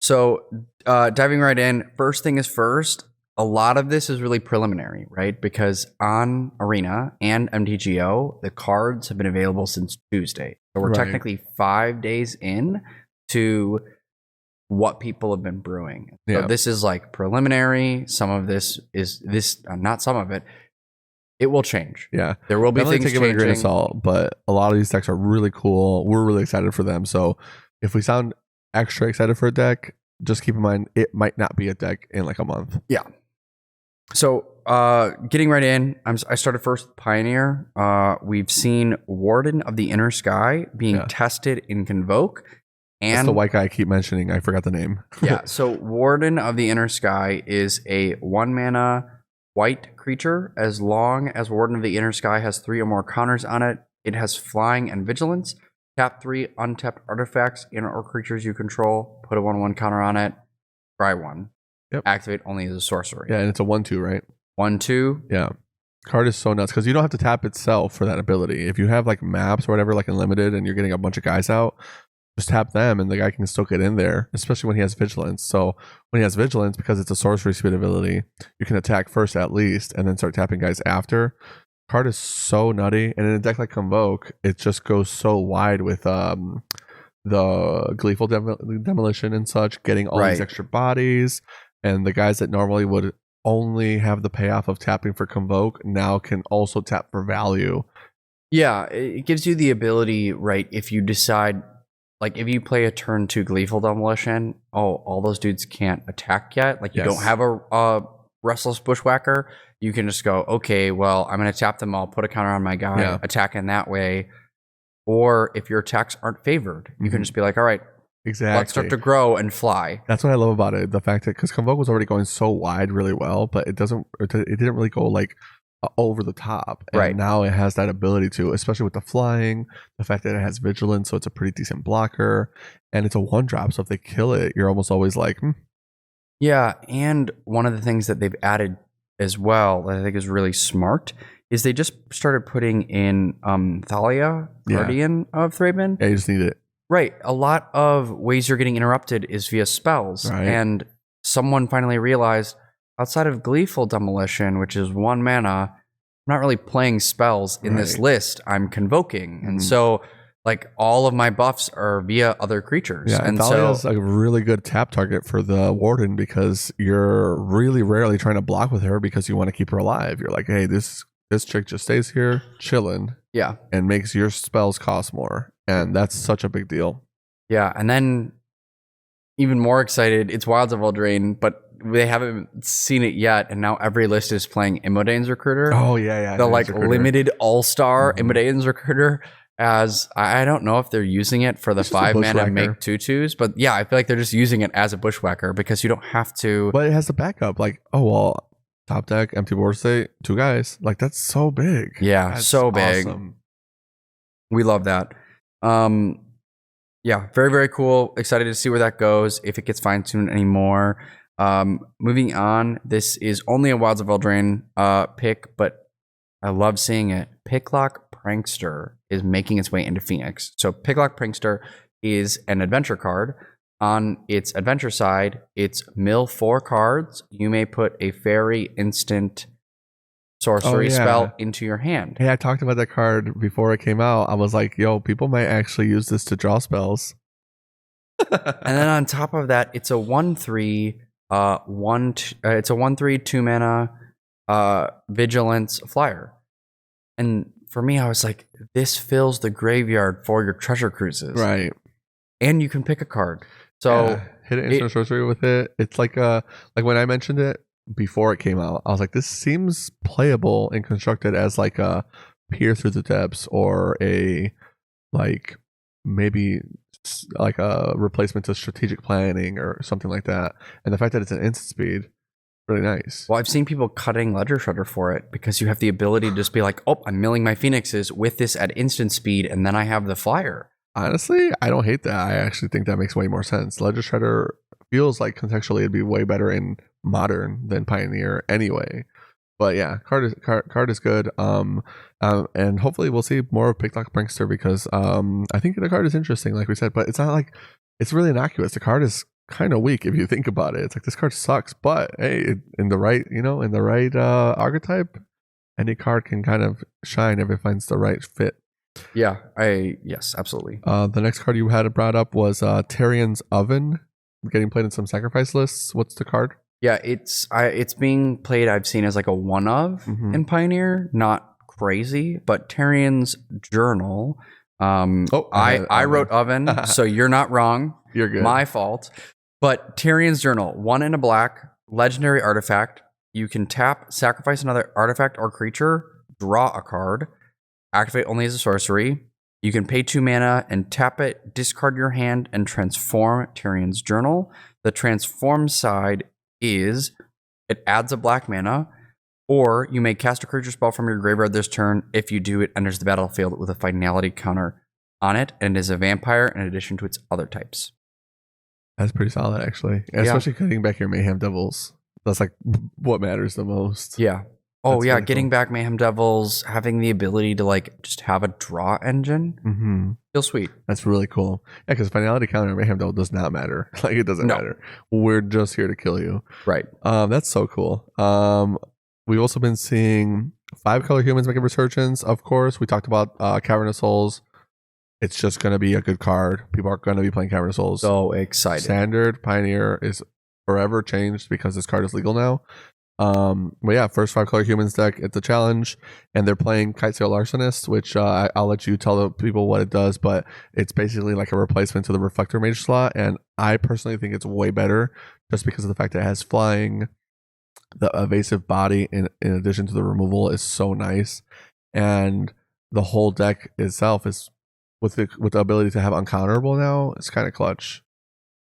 So diving right in, first thing is first, a lot of this is really preliminary, right? Because on Arena and MTGO, the cards have been available since Tuesday. So we're technically 5 days in to what people have been brewing. So this is like preliminary. Some of this is not some of it. It will change. Yeah. There will be things take changing. It with a grain of salt, but a lot of these decks are really cool. We're really excited for them. So if we sound extra excited for a deck, just keep in mind it might not be a deck in like a month. Yeah. So getting right in, I started first with Pioneer. We've seen Warden of the Inner Sky being tested in Convoke. And that's the white guy I keep mentioning. I forgot the name. Yeah. So Warden of the Inner Sky is a 1-mana white creature. As long as Warden of the Inner Sky has 3 or more counters on it, it has flying and vigilance. Tap 3 untapped artifacts in or creatures you control. Put a 1/1 counter on it. Try 1. Yep. Activate only as a sorcery. Yeah, and it's a 1/2, right? 1/2. Yeah. Card is so nuts, because you don't have to tap itself for that ability. If you have like maps or whatever, like Unlimited, and you're getting a bunch of guys out, just tap them and the guy can still get in there, especially when he has vigilance. So when he has vigilance, because it's a sorcery speed ability, you can attack first at least and then start tapping guys after. Card is so nutty. And in a deck like Convoke, it just goes so wide with the Gleeful Demolition and such, getting all these extra bodies, and the guys that normally would only have the payoff of tapping for Convoke now can also tap for value. Yeah, it gives you the ability, right? If you decide, like, if you play a turn 2 Gleeful Demolition, all those dudes can't attack yet. Like, you don't have a Restless Bushwhacker. You can just go, okay, well, I'm going to tap them all, put a counter on my guy, attack in that way. Or if your attacks aren't favored, you can just be like, all right, let's start to grow and fly. That's what I love about it. The fact that, because Convoke was already going so wide really well, but it didn't really go like over the top. And now it has that ability to, especially with the flying, the fact that it has vigilance, so it's a pretty decent blocker, and it's a 1-drop, so if they kill it, you're almost always like, Yeah, and one of the things that they've added as well that I think is really smart is they just started putting in Thalia, Guardian of Thraben. Yeah, you just need it. Right. A lot of ways you're getting interrupted is via spells. Right. And someone finally realized, outside of Gleeful Demolition, which is 1 mana, I'm not really playing spells in this list. I'm convoking. And so, like, all of my buffs are via other creatures. Yeah, and Thalia is a really good tap target for the Warden because you're really rarely trying to block with her because you want to keep her alive. You're like, hey, this chick just stays here chilling. Yeah. And makes your spells cost more. And that's such a big deal. Yeah. And then even more excited, it's Wilds of Eldraine, but they haven't seen it yet. And now every list is playing Imodane's Recruiter. Oh, yeah. The like limited all-star Imodane's Recruiter. As I don't know if they're using it for the 5 mana make 2/2s, but yeah, I feel like they're just using it as a Bushwhacker because you don't have to. But it has the backup. Like, oh, well, top deck, empty board state, 2 guys. Like, that's so big. Yeah, that's so big. Awesome. We love that. Yeah, very, very cool. Excited to see where that goes, if it gets fine-tuned anymore. Moving on, this is only a Wilds of Eldraine pick, but I love seeing it. Picklock Prankster is making its way into Phoenix. So Picklock Prankster is an adventure card. On its adventure side, it's mill 4 cards. You may put a fairy instant sorcery spell into your hand. Hey, I talked about that card before it came out. I was like, yo, people might actually use this to draw spells. And then on top of that, it's a 1/3, it's a 1/3 2 mana vigilance flyer. And for me, I was like, this fills the graveyard for your treasure cruises. Right. And you can pick a card. So hit an instant sorcery with it. It's like when I mentioned it before it came out, I was like, this seems playable and constructed as like a peer through the depths or a like maybe like a replacement to strategic planning or something like that. And the fact that it's an instant speed, really nice. Well, I've seen people cutting Ledger Shredder for it because you have the ability to just be like, oh, I'm milling my Phoenixes with this at instant speed, and then I have the flyer. Honestly, I don't hate that. I actually think that makes way more sense. Ledger Shredder feels like contextually it'd be way better in Modern than Pioneer anyway. But yeah, card is good. And hopefully we'll see more of Picklock Prankster because I think the card is interesting, like we said, but it's not like it's really innocuous. The card is kind of weak if you think about it. It's like this card sucks, but hey, in the right archetype, any card can kind of shine if it finds the right fit. Yeah, yes, absolutely. The next card you had brought up was Tarian's Oven, getting played in some sacrifice lists. What's the card? Yeah, it's being played, I've seen, as like a one of in Pioneer. Not crazy, but Tarian's Journal. I wrote Oven, so you're not wrong. You're good. My fault. But Tarian's Journal, 1 and a black, legendary artifact. You can tap, sacrifice another artifact or creature, draw a card, activate only as a sorcery. You can pay 2 mana and tap it, discard your hand, and transform Tarian's Journal. The transform side is it adds a black mana, or you may cast a creature spell from your graveyard this turn. If you do, it enters the battlefield with a finality counter on it and is a vampire in addition to its other types. That's pretty solid, actually. Especially getting back your Mayhem Devils. That's like what matters the most. Yeah. Oh, yeah. Getting back Mayhem Devils, having the ability to like just have a draw engine. Feels sweet. That's really cool. Yeah, because finality counter Mayhem Devil does not matter. Like, it doesn't matter. We're just here to kill you. Right. That's so cool. We've also been seeing 5-color humans make a resurgence, of course. We talked about Cavern of Souls. It's just going to be a good card. People are going to be playing Cavern of Souls. So excited. Standard Pioneer is forever changed because this card is legal now. But yeah, first 5-color humans deck, it's a challenge, and they're playing Kitesail Larcenist, which I'll let you tell the people what it does, but it's basically like a replacement to the Reflector Mage slot, and I personally think it's way better just because of the fact that it has flying. The evasive body, in addition to the removal, is so nice, and the whole deck itself is with the ability to have uncounterable now. It's kind of clutch.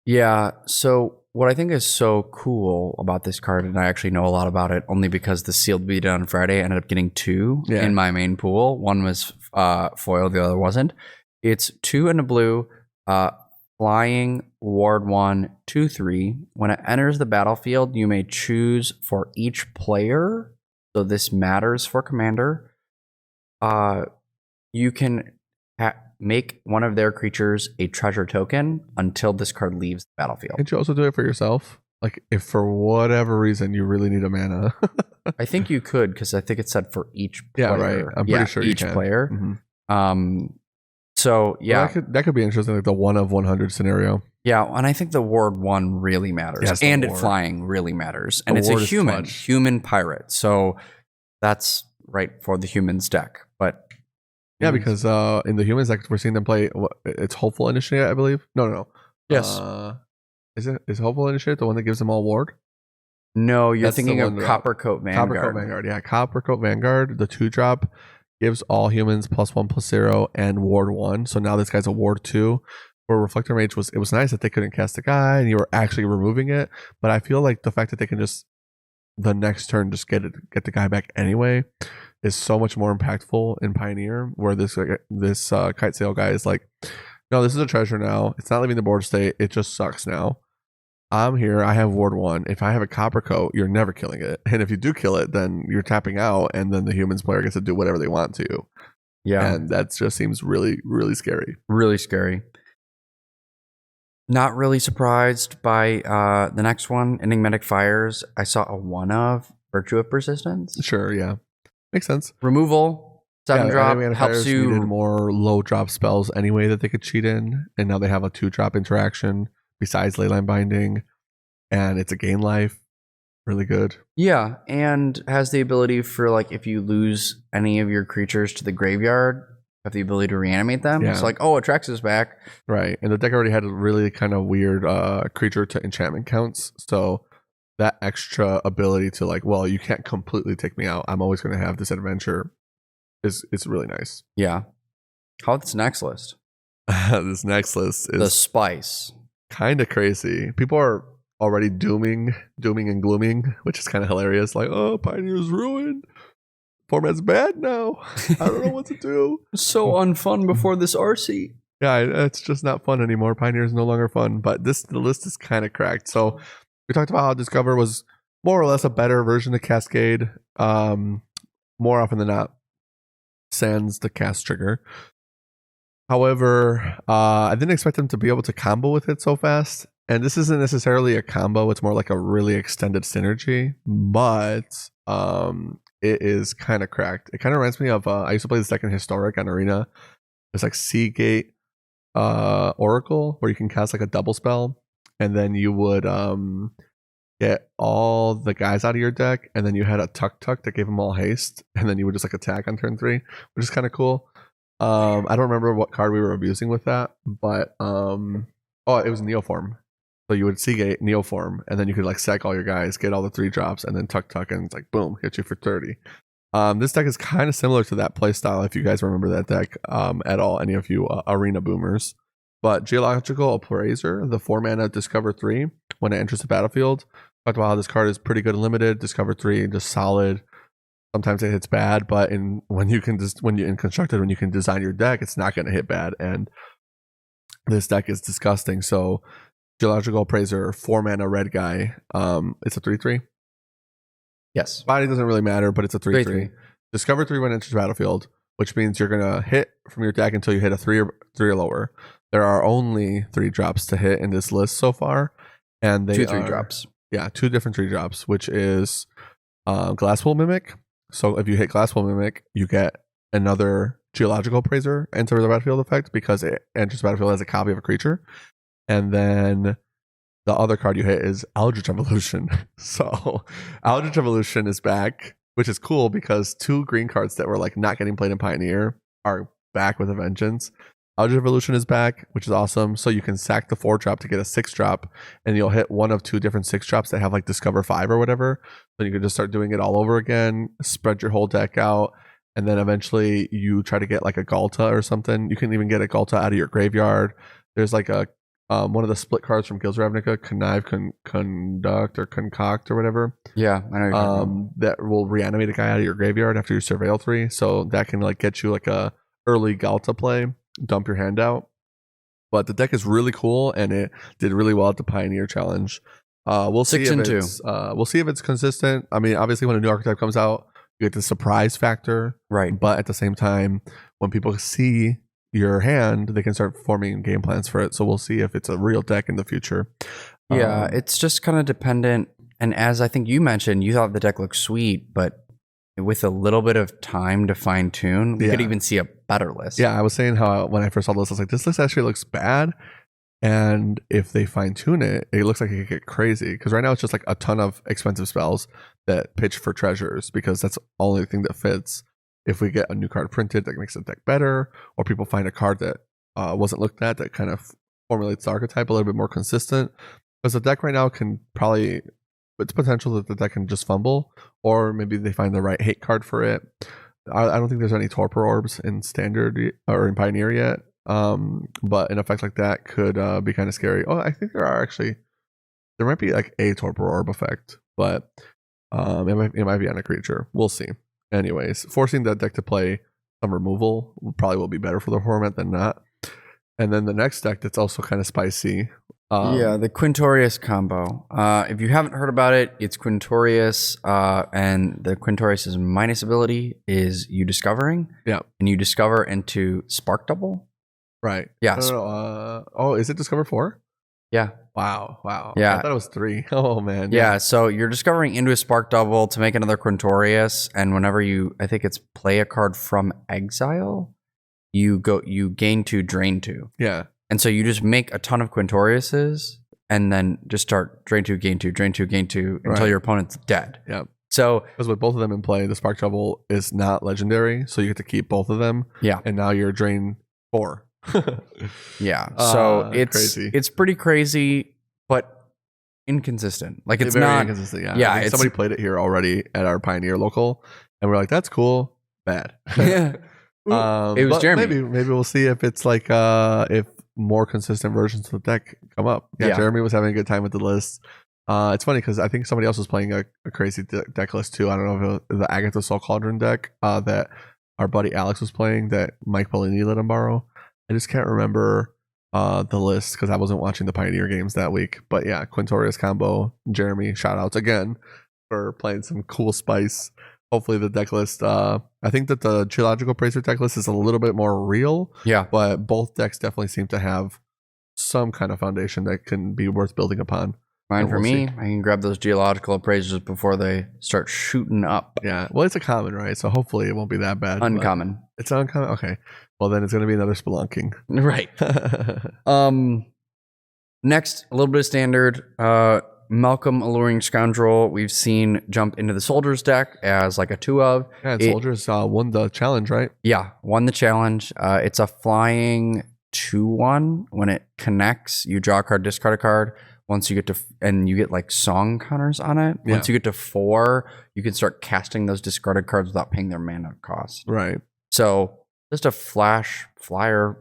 Yeah. So what I think is so cool about this card, and I actually know a lot about it only because the sealed beta on Friday, I ended up getting 2 in my main pool. One was foil, the other wasn't. It's 2 and a blue, flying, ward 1, 2/3. When it enters the battlefield, you may choose for each player. So this matters for commander. You can make one of their creatures a treasure token until this card leaves the battlefield. Can't you also do it for yourself? Like if for whatever reason you really need a mana. I think you could, because I think it said for each player. Yeah, right. I'm pretty sure each you can. Player. Mm-hmm. So yeah, well, that could be interesting, like the 1 of 100 scenario. Yeah, and I think the ward 1 really matters, Yes, and it flying really matters, and The it's a ward is human pirate, so that's right for the humans deck. But yeah, because in the humans deck we're seeing them play. It's Hopeful Initiate, I believe. No. Yes. Is Hopeful Initiate the one that gives them all ward? No, you're That's thinking the of one Coppercoat Vanguard. Coppercoat Vanguard, yeah. Coppercoat Vanguard, the 2-drop, gives all humans +1/+0 and ward 1. So now this guy's a ward 2. For Reflector Mage, it was nice that they couldn't cast a guy and you were actually removing it. But I feel like the fact that they can just the next turn just get the guy back anyway is so much more impactful in Pioneer, where this Kitesail guy is like, no, this is a treasure now. It's not leaving the board state. It just sucks now. I'm here. I have ward 1. If I have a Coppercoat, you're never killing it. And if you do kill it, then you're tapping out, and then the humans player gets to do whatever they want to. Yeah. And that just seems really, really scary. Really scary. Not really surprised by the next one, Enigmatic Fires. I saw a 1 of Virtue of Persistence. Sure, yeah. Makes sense. Removal, 7-drop, helps you. Needed more low drop spells anyway that they could cheat in, and now they have a 2-drop interaction besides Leyline Binding, and it's a gain life. Really good. Yeah, and has the ability for, like, if you lose any of your creatures to the graveyard, have the ability to reanimate them. Yeah. It's like, oh, Atrax is back. Right, and the deck already had a really kind of weird creature to enchantment counts, so that extra ability to, like, well, you can't completely take me out. I'm always going to have this adventure. It's really nice. Yeah. How's this next list? This next list is the Spice. Kind of crazy. People are already dooming and glooming, which is kind of hilarious. Like, oh, Pioneer's ruined. Format's bad now. I don't know what to do. So unfun before this RC. Yeah, it's just not fun anymore. Pioneer is no longer fun. But the list is kind of cracked. So we talked about how Discover was more or less a better version of Cascade. More often than not, sans the cast trigger. However, I didn't expect them to be able to combo with it so fast. And this isn't necessarily a combo. It's more like a really extended synergy. But it is kind of cracked. It kind of reminds me of, I used to play this deck in Historic on Arena. It's like Seagate Oracle, where you can cast like a double spell. And then you would get all the guys out of your deck. And then you had a Tuk that gave them all haste. And then you would just like attack on turn 3, which is kind of cool. I don't remember what card we were abusing with that, but it was Neoform. So you would Seagate Neoform, and then you could like sack all your guys, get all the 3-drops, and then Tuk, and it's like boom, hit you for 30. This deck is kind of similar to that playstyle, if you guys remember that deck at all, any of you arena boomers. But Geological Appraiser, the 4-mana Discover 3, when it enters the battlefield, talked about how this card is pretty good and limited. Discover 3, just solid. Sometimes it hits bad, but when you can design your deck, it's not going to hit bad. And this deck is disgusting. So Geological Appraiser, 4-mana red guy. It's a 3/3. Yes. Body doesn't really matter, but it's a 3/3. Discover 3 when it enters battlefield, which means you're gonna hit from your deck until you hit a 3 or lower. There are only 3-drops to hit in this list so far, and they 2 3-drops. Yeah, 2 different 3-drops, which is Glasspool Mimic. So if you hit Glasspool Mimic, you get another Geological Appraiser enter the battlefield effect because it enters the battlefield as a copy of a creature. And then the other card you hit is Eldritch Evolution. So Eldritch Evolution is back, which is cool because 2 green cards that were like not getting played in Pioneer are back with a vengeance. Eldritch Evolution is back, which is awesome. So you can sack the 4-drop to get a 6-drop, and you'll hit one of 2 different 6-drops that have like Discover 5 or whatever. So you can just start doing it all over again, spread your whole deck out, and then eventually you try to get like a Galta or something. You can even get a Galta out of your graveyard. There's like a one of the split cards from Guilds of Ravnica, Connive, Conduct, or Concoct, or whatever. Yeah, I know you're talking about. That will reanimate a guy out of your graveyard after you Surveil 3. So that can like get you like a early Galta play, dump your hand out. But the deck is really cool, and it did really well at the Pioneer Challenge. We'll see 6 and if 2. We'll see if it's consistent. I mean, obviously, when a new archetype comes out, you get the surprise factor, Right. But at the same time, when people see your hand, they can start forming game plans for it. So we'll see if it's a real deck in the future. Yeah, it's just kind of dependent. And as I think you mentioned, you thought the deck looked sweet, but with a little bit of time to fine tune, we could even see a better list. Yeah, I was saying how when I first saw this, I was like, this list actually looks bad. And if they fine tune it, it looks like it could get crazy. Because right now it's just like a ton of expensive spells that pitch for treasures because that's the only thing that fits. If we get a new card printed that makes the deck better, or people find a card that wasn't looked at that kind of formulates the archetype a little bit more consistent. Because the deck right now can probably, it's potential that the deck can just fumble, or maybe they find the right hate card for it. I don't think there's any Torpor Orbs in Standard or in Pioneer yet. But an effect like that could be kind of scary. Oh, I think there might be like a Torpor Orb effect, but it might be on a creature. We'll see. Anyways, forcing that deck to play some removal probably will be better for the format than not. And then the next deck that's also kind of spicy. The Quintorius combo. If you haven't heard about it, it's Quintorius, and the Quintorius's minus ability is you discovering. Yeah. And you discover into Spark Double. Right. Yeah. Is it Discover 4? Yeah. Wow. Yeah. I thought it was 3. Oh, man. Yeah, so you're discovering into a Spark Double to make another Quintorius, and whenever I think it's play a card from exile, you gain 2, drain 2. Yeah. And so you just make a ton of Quintoriuses, and then just start drain 2, gain 2, drain 2, gain 2, until your opponent's dead. Yeah. So because with both of them in play, the Spark Double is not legendary, so you get to keep both of them. Yeah. And now you're drain 4. Yeah. So it's crazy. It's pretty crazy, but inconsistent. Like it's very not inconsistent. Yeah. Yeah. I think somebody played it here already at our Pioneer local, and we're like, that's cool. Bad. Yeah. It was Jeremy. Maybe we'll see if it's like if more consistent versions of the deck come up. Yeah. Jeremy was having a good time with the list. It's funny because I think somebody else was playing a crazy deck list too. I don't know if it was the Agatha Soul Cauldron deck that our buddy Alex was playing that Mike Polini let him borrow. I just can't remember the list because I wasn't watching the Pioneer games that week. But yeah, Quintorius combo, Jeremy, shout outs again for playing some cool spice. Hopefully the deck list, I think that the Geological Bracer deck list is a little bit more real. Yeah. But both decks definitely seem to have some kind of foundation that can be worth building upon. Fine for me. I can grab those Geological Appraisers before they start shooting up. Yeah. Well, it's a common, right? So hopefully it won't be that bad. Uncommon. It's uncommon? Okay. Well, then it's going to be another spelunking. Right. Next, a little bit of standard. Malcolm Alluring Scoundrel, we've seen jump into the Soldiers deck as like a 2 of. Yeah, and Soldiers won the challenge, right? Yeah, won the challenge. It's a flying 2/1. When it connects, you draw a card, discard a card. Once you get to, and you get like song counters on it. Yeah. Once you get to 4, you can start casting those discarded cards without paying their mana cost. Right. So just a flash flyer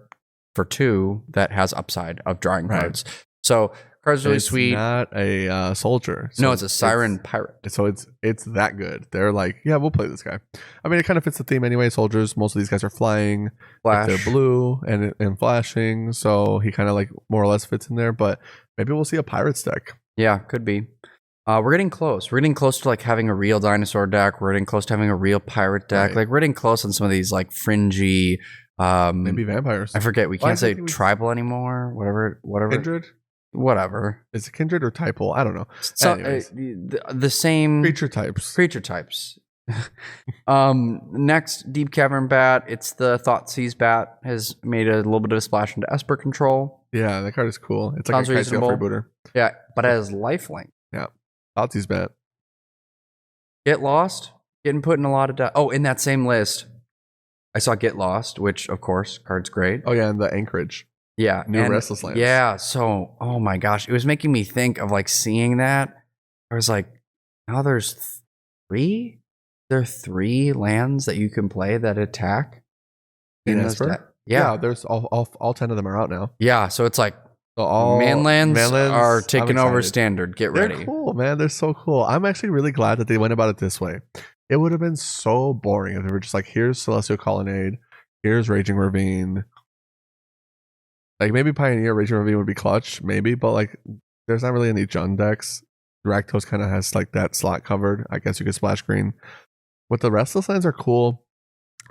for 2 that has upside of drawing cards. So card's really sweet. It's not a soldier. So no, it's a Siren Pirate. So it's that good. They're like, yeah, we'll play this guy. I mean, it kind of fits the theme anyway. Soldiers, most of these guys are flying. Flash. They're blue and flashing. So he kind of like more or less fits in there. But maybe we'll see a Pirates deck. Yeah, could be. We're getting close. We're getting close to like having a real dinosaur deck. We're getting close to having a real pirate deck. Right. Like we're getting close on some of these like fringy. Maybe vampires. I forget. We can't say tribal anymore. Whatever. Kindred. Whatever. Is it kindred or typal? I don't know. So, Anyways. The same Creature types. Next, Deep Cavern Bat. It's the Thoughtseize Bat. Has made a little bit of a splash into Esper Control. Yeah, that card is cool. It's like Sounds a Kitesail reasonable. freebooter. Yeah, but it has lifelink. Yeah. Altsi's bet. Get Lost, getting put in a lot of... in that same list, I saw Get Lost, which, of course, card's great. Oh, yeah, and the Anchorage. Yeah. New Restless Lands. Yeah, so, oh my gosh. It was making me think of, like, seeing that. I was like, now there's 3? There are 3 lands that you can play that attack? In Esper? Yeah. There's all 10 of them are out now. Yeah, so it's like, So all Manlands are taking over excited. Standard. Get They're ready. cool, man. They're so cool. I'm actually really glad that they went about it this way. It would have been so boring if they were just like, here's Celestial Colonnade, here's Raging Ravine. Like maybe Pioneer Raging Ravine would be clutch, maybe, but like there's not really any Jund decks. Rakdos kind of has like that slot covered. I guess you could splash green. But the Restless Lands are cool.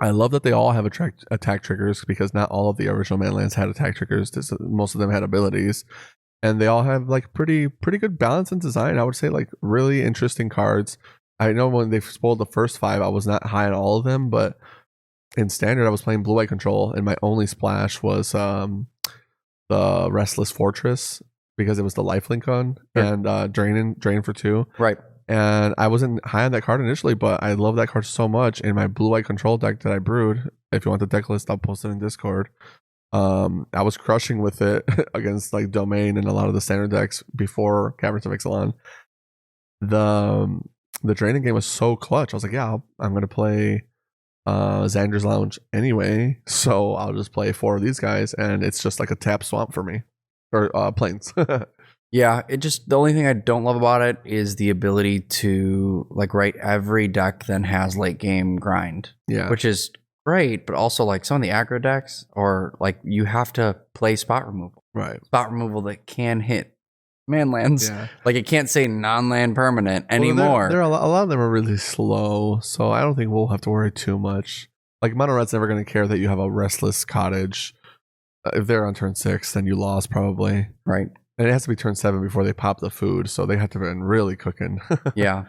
I love that they all have attack triggers because not all of the original Manlands had attack triggers. Most of them had abilities. And they all have like pretty good balance and design. I would say like really interesting cards. I know when they spoiled the first 5, I was not high on all of them, but in Standard I was playing Blue-White Control and my only splash was the Restless Fortress because it was the lifelink on and drain for 2. Right. And I wasn't high on that card initially, but I love that card so much in my Blue-White Control deck that I brewed. If you want the deck list, I'll post it in Discord. I was crushing with it against like Domain and a lot of the standard decks before Caverns of Ixalan. The draining game was so clutch. I was like, yeah, I'm going to play Xander's Lounge anyway, so I'll just play 4 of these guys, and it's just like a tap swamp for me. Or Plains. Yeah, the only thing I don't love about it is the ability to like every deck then has late game grind. Yeah. Which is great, but also like some of the aggro decks or like you have to play spot removal. Right. Spot removal that can hit Manlands. Yeah. Like it can't say non-land permanent anymore. Well, a lot of them are really slow, so I don't think we'll have to worry too much. Like Mono Red's never going to care that you have a Restless Cottage. If they're on turn 6, then you lost probably. Right. And it has to be turn 7 before they pop the food, so they have to have been really cooking. Yeah.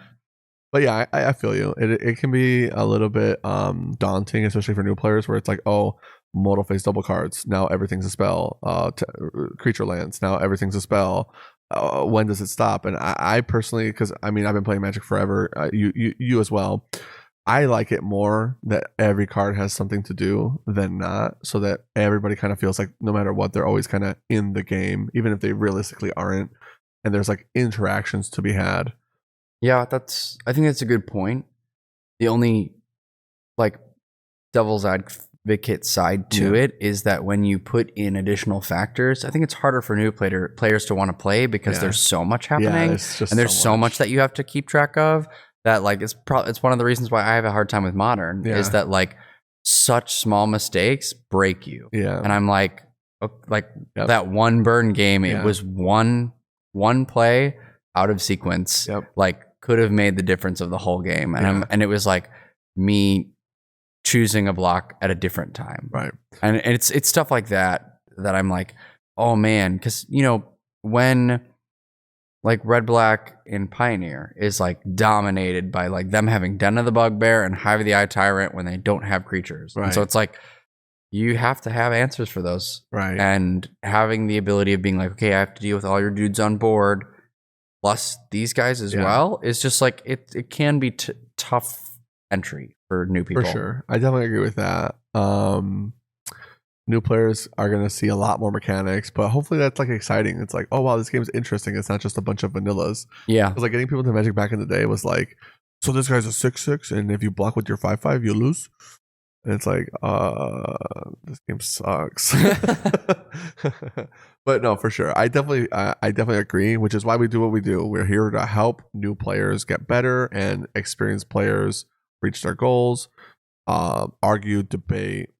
But yeah, I feel you. It can be a little bit daunting, especially for new players, where it's like, oh, modal phase double cards. Now everything's a spell. Creature lands. Now everything's a spell. When does it stop? And I personally, because I mean, I've been playing Magic forever. You as well. I like it more that every card has something to do than not, so that everybody kind of feels like no matter what, they're always kind of in the game, even if they realistically aren't. And there's like interactions to be had. Yeah, I think that's a good point. The only like devil's advocate side to it is that when you put in additional factors, I think it's harder for new players to want to play because there's so much happening and there's so much that you have to keep track of. That like it's one of the reasons why I have a hard time with Modern is that like such small mistakes break you. Yeah. And I'm like that one burn game, it was one play out of sequence, like could have made the difference of the whole game. And and it was like me choosing a block at a different time. Right. And it's stuff like that I'm like, oh man, because you know, when like Red Black in Pioneer is like dominated by like them having Den of the Bugbear and Hive of the Eye Tyrant when they don't have creatures. Right. And so it's like you have to have answers for those. Right. And having the ability of being like, okay, I have to deal with all your dudes on board plus these guys as well is just like it can be tough entry for new people. For sure. I definitely agree with that. New players are going to see a lot more mechanics, but hopefully that's like exciting. It's like, oh wow, this game's interesting. It's not just a bunch of vanillas. Yeah. It's like getting people to Magic back in the day was like, so this guy's a 6/6, and if you block with your 5/5, you lose. And it's like, this game sucks. But no, for sure. I definitely agree, which is why we do what we do. We're here to help new players get better and experienced players reach their goals, argue, debate,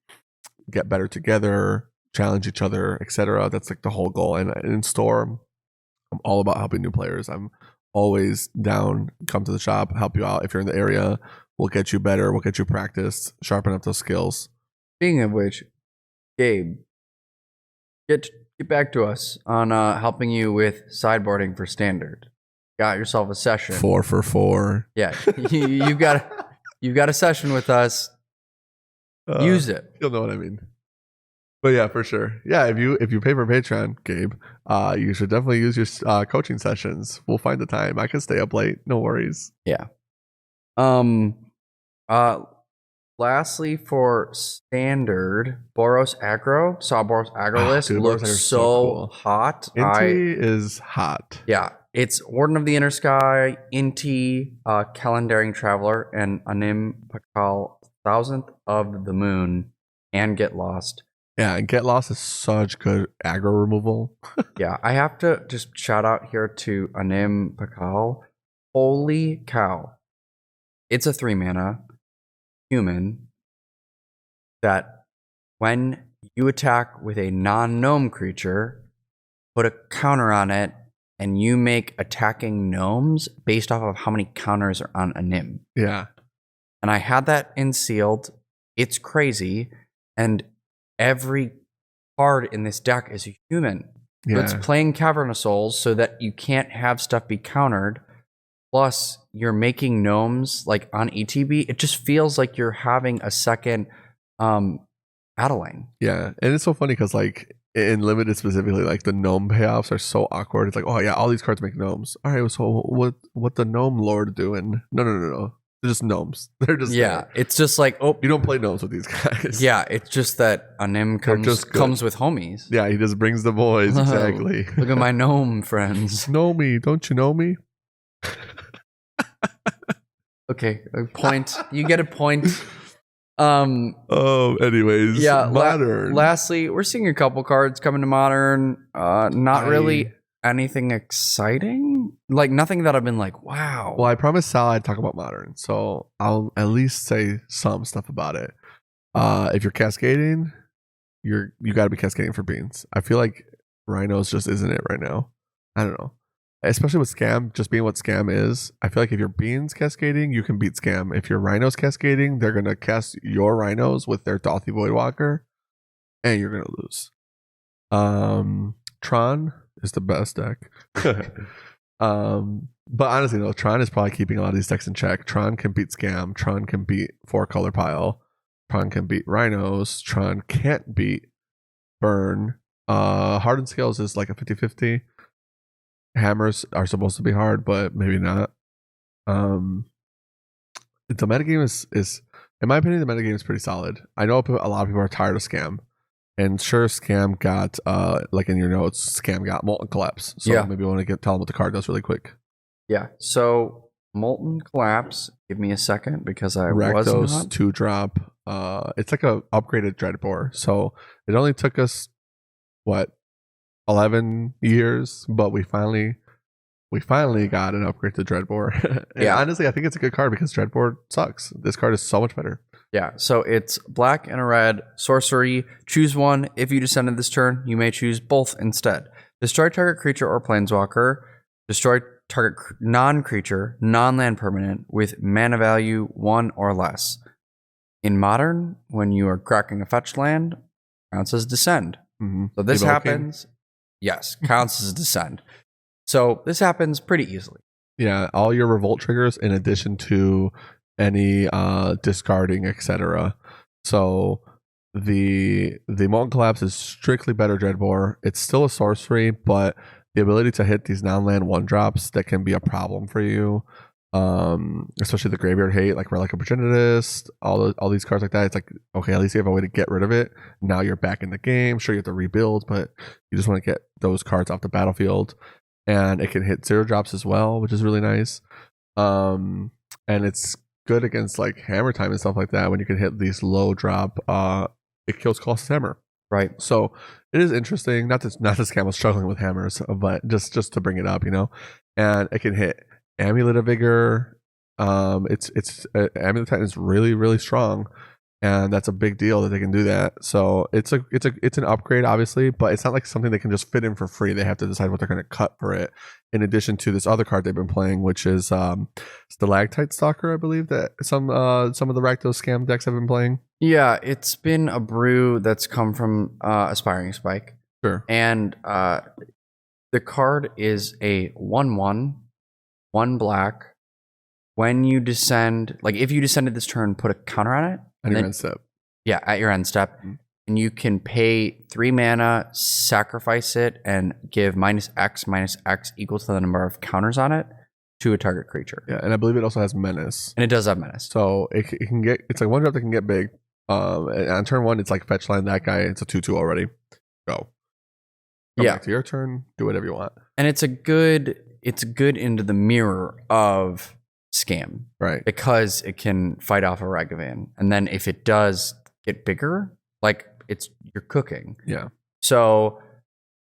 get better together, challenge each other, etc. That's like the whole goal. And in Storm, I'm all about helping new players. I'm always down. Come to the shop, help you out if you're in the area. We'll get you better. We'll get you practiced, sharpen up those skills. Speaking of which, Gabe, get back to us on helping you with sideboarding for Standard. Got yourself a session. 4 for 4. Yeah, you've got a session with us. Use it. You'll know what I mean. But yeah, for sure. Yeah, if you pay for Patreon, Gabe, you should definitely use your coaching sessions. We'll find the time. I can stay up late. No worries. Yeah. Um. Lastly, for standard, Boros Aggro. Saw Boros Aggro list. Dude, Boros Looks Aggro's so so cool. hot. Inti is hot. Yeah. It's Warden of the Inner Sky, Inti, Calendaring Traveler, and Anim Pakal, 1000th of the Moon, and Get Lost. Yeah, and Get Lost is such good aggro removal. Yeah, I have to just shout out here to Anim Pakal. Holy cow. It's a 3-mana human that when you attack with a non-gnome creature, put a counter on it, and you make attacking gnomes based off of how many counters are on a nim. Yeah. And I had that in sealed. It's crazy. And every card in this deck is a human. Yeah. So it's playing Cavern of Souls so that you can't have stuff be countered. Plus, you're making gnomes like on ETB. It just feels like you're having a second Adeline. Yeah. And it's so funny because like in limited specifically, like the gnome payoffs are so awkward. It's like, oh yeah, all these cards make gnomes. All right, so what the gnome lord doing? No. They're just gnomes. They're just there. It's just like, oh, you don't play gnomes with these guys. Yeah, it's just that a nim comes with homies. Yeah, he just brings the boys. Oh, exactly. Look at my gnome friends. Know me? Don't you know me? Okay, a point. You get a point. Anyways, yeah. Modern. Lastly, we're seeing a couple cards coming to Modern. Not really anything exciting. Like nothing that I've been like, wow. Well, I promised Sal I'd talk about Modern, so I'll at least say some stuff about it. If you're cascading, you got to be cascading for beans. I feel like Rhinos just isn't it right now. I don't know. Especially with Scam, just being what Scam is, I feel like if you're Beans cascading, you can beat Scam. If you're Rhinos cascading, they're going to cast your Rhinos with their Dauthi Voidwalker, and you're going to lose. Tron is the best deck. But honestly, though, Tron is probably keeping a lot of these decks in check. Tron can beat Scam. Tron can beat 4-color pile. Tron can beat Rhinos. Tron can't beat Burn. Hardened Scales is like a 50-50. Hammers are supposed to be hard, but maybe not. The metagame is in my opinion, the metagame is pretty solid. I know a lot of people are tired of Scam. And sure, Scam got like in your notes, Scam got Molten Collapse. So maybe you want to tell them what the card does really quick. Yeah. So Molten Collapse, give me a second because I Rakdos wasn't 2-drop. It's like a upgraded Dreadbore. So it only took us 11 years, but we finally got an upgrade to Dreadbore. And honestly, I think it's a good card because Dreadbore sucks. This card is so much better. Yeah, so it's black and a red, sorcery, choose one. If you descended this turn, you may choose both instead. Destroy target creature or planeswalker. Destroy target non-creature, non-land permanent with mana value 1 or less. In Modern, when you are cracking a fetch land, counts as descend. Mm-hmm. So this happens... Yes, counts as descend. So this happens pretty easily. Yeah, all your revolt triggers in addition to any discarding, etc. So the Molten Collapse is strictly better Dreadbore. It's still a sorcery, but the ability to hit these non-land 1-drops that can be a problem for you. Especially the Graveyard Hate, like Relic of Progenitist, all these cards like that. It's like, okay, at least you have a way to get rid of it. Now you're back in the game. Sure, you have to rebuild, but you just want to get those cards off the battlefield. And it can hit 0-drops as well, which is really nice. And it's good against like Hammer Time and stuff like that. When you can hit these low drop, it kills Colossus Hammer. Right. So it is interesting. Not that Scam was struggling with hammers, but just to bring it up, and it can hit Amulet of Vigor. It's Amulet of Titan is really, really strong, and that's a big deal that they can do that. So it's an upgrade, obviously, but it's not like something they can just fit in for free. They have to decide what they're going to cut for it. In addition to this other card they've been playing, which is Stalactite Stalker, I believe that some of the Rakdos Scam decks have been playing. Yeah, it's been a brew that's come from Aspiring Spike. Sure. And the card is a 1/1. 1 black. When you descend, like if you descended this turn, put a counter on it. At your end step. Yeah, at your end step. Mm-hmm. and you can pay 3 mana, sacrifice it, and give -X equal to the number of counters on it to a target creature. Yeah, and I believe it also has menace. And it does have menace. So it can get, it's like one drop that can get big. And on turn 1, it's like fetch line that guy. It's a 2/2 already. Go. Come back to your turn. Do whatever you want. And it's good into the mirror of Scam. Right. Because it can fight off a Ragavan. And then if it does get bigger, like you're cooking. Yeah. So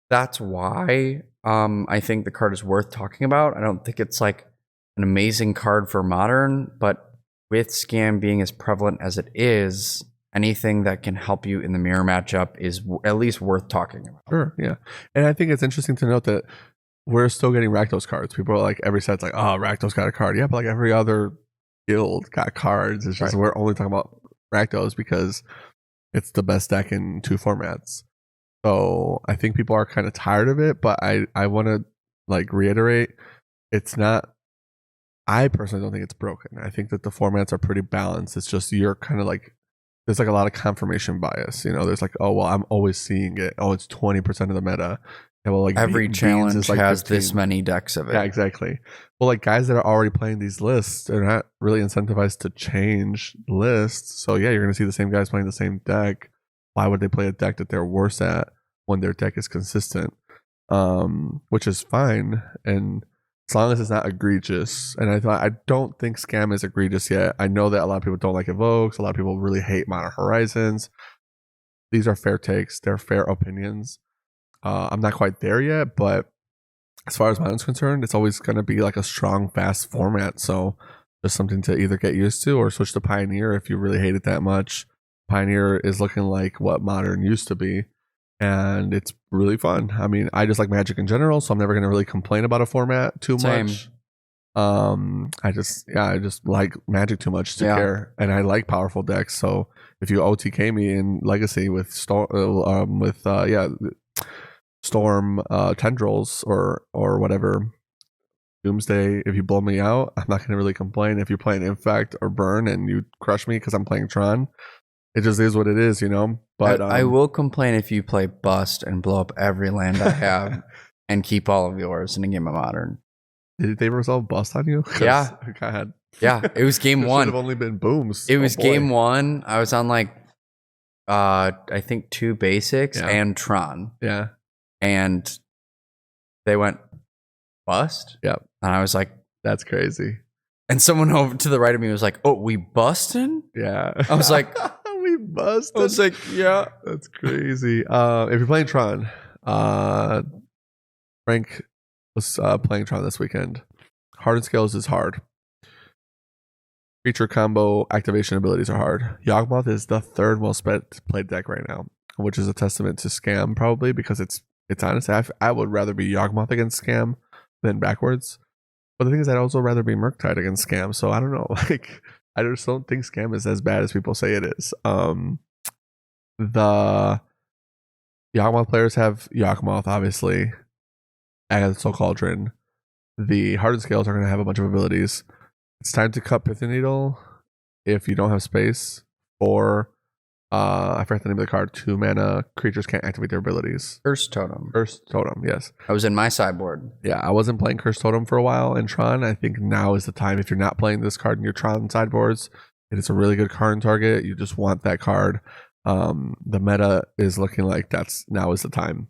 that's why I think the card is worth talking about. I don't think it's like an amazing card for Modern, but with Scam being as prevalent as it is, anything that can help you in the mirror matchup is at least worth talking about. Sure, yeah. And I think it's interesting to note that we're still getting Rakdos cards. People are like, every set's like, oh, Rakdos got a card. Yeah, but like every other guild got cards. It's just we're only talking about Rakdos because it's the best deck in 2 formats. So I think people are kind of tired of it, but I want to like reiterate, it's not, I personally don't think it's broken. I think that the formats are pretty balanced. It's just you're kind of like, there's like a lot of confirmation bias. You know, there's like, oh, well, I'm always seeing it. Oh, it's 20% of the meta. And well, like every challenge like has 15. this many decks of it. Yeah, exactly. Well, like guys that are already playing these lists, they're not really incentivized to change lists. So yeah, you're going to see the same guys playing the same deck. Why would they play a deck that they're worse at when their deck is consistent? Which is fine. And as long as it's not egregious. And I don't think Scam is egregious yet. I know that a lot of people don't like Evokes. A lot of people really hate Modern Horizons. These are fair takes. They're fair opinions. I'm not quite there yet, but as far as Modern's concerned, it's always going to be like a strong, fast format. So just something to either get used to or switch to Pioneer if you really hate it that much. Pioneer is looking like what Modern used to be. And it's really fun. I mean, I just like Magic in general, so I'm never going to really complain about a format too much. I just like Magic too much to care, and I like powerful decks. So if you OTK me in Legacy with Storm Tendrils or whatever, Doomsday, if you blow me out, I'm not going to really complain. If you're playing Infect or Burn and you crush me because I'm playing Tron, it just is what it is, you know. But I will complain if you play Bust and blow up every land I have and keep all of yours in a game of Modern. Did they resolve Bust on you? Yeah. God. Yeah, it was game 1. Should have only been booms. It was game 1. I was on like I think 2 basics and Tron. Yeah. And they went Bust. Yep. And I was like, that's crazy. And someone over to the right of me was like, oh, we busting? Yeah. I was like, we busted. I was like, yeah. That's crazy. If you're playing Tron, Frank was playing Tron this weekend. Hardened Scales is hard. Creature combo activation abilities are hard. Yawgmoth is the 3rd most played deck right now, which is a testament to Scam probably because it's honest. I would rather be Yawgmoth against Scam than backwards. But the thing is, I'd also rather be Murktide against Scam. So I don't know. Like, I just don't think Scam is as bad as people say it is. The Yawgmoth players have Yawgmoth, obviously. Agatha Soul Cauldron. The Hardened Scales are going to have a bunch of abilities. It's time to cut Pithing Needle if you don't have space. Or, I forgot the name of the card. 2 mana creatures can't activate their abilities. Curse Totem. Curse Totem, yes. I was in my sideboard. Yeah, I wasn't playing Curse Totem for a while in Tron. I think now is the time. If you're not playing this card in your Tron sideboards, it is a really good card target. You just want that card. The meta is looking like now is the time.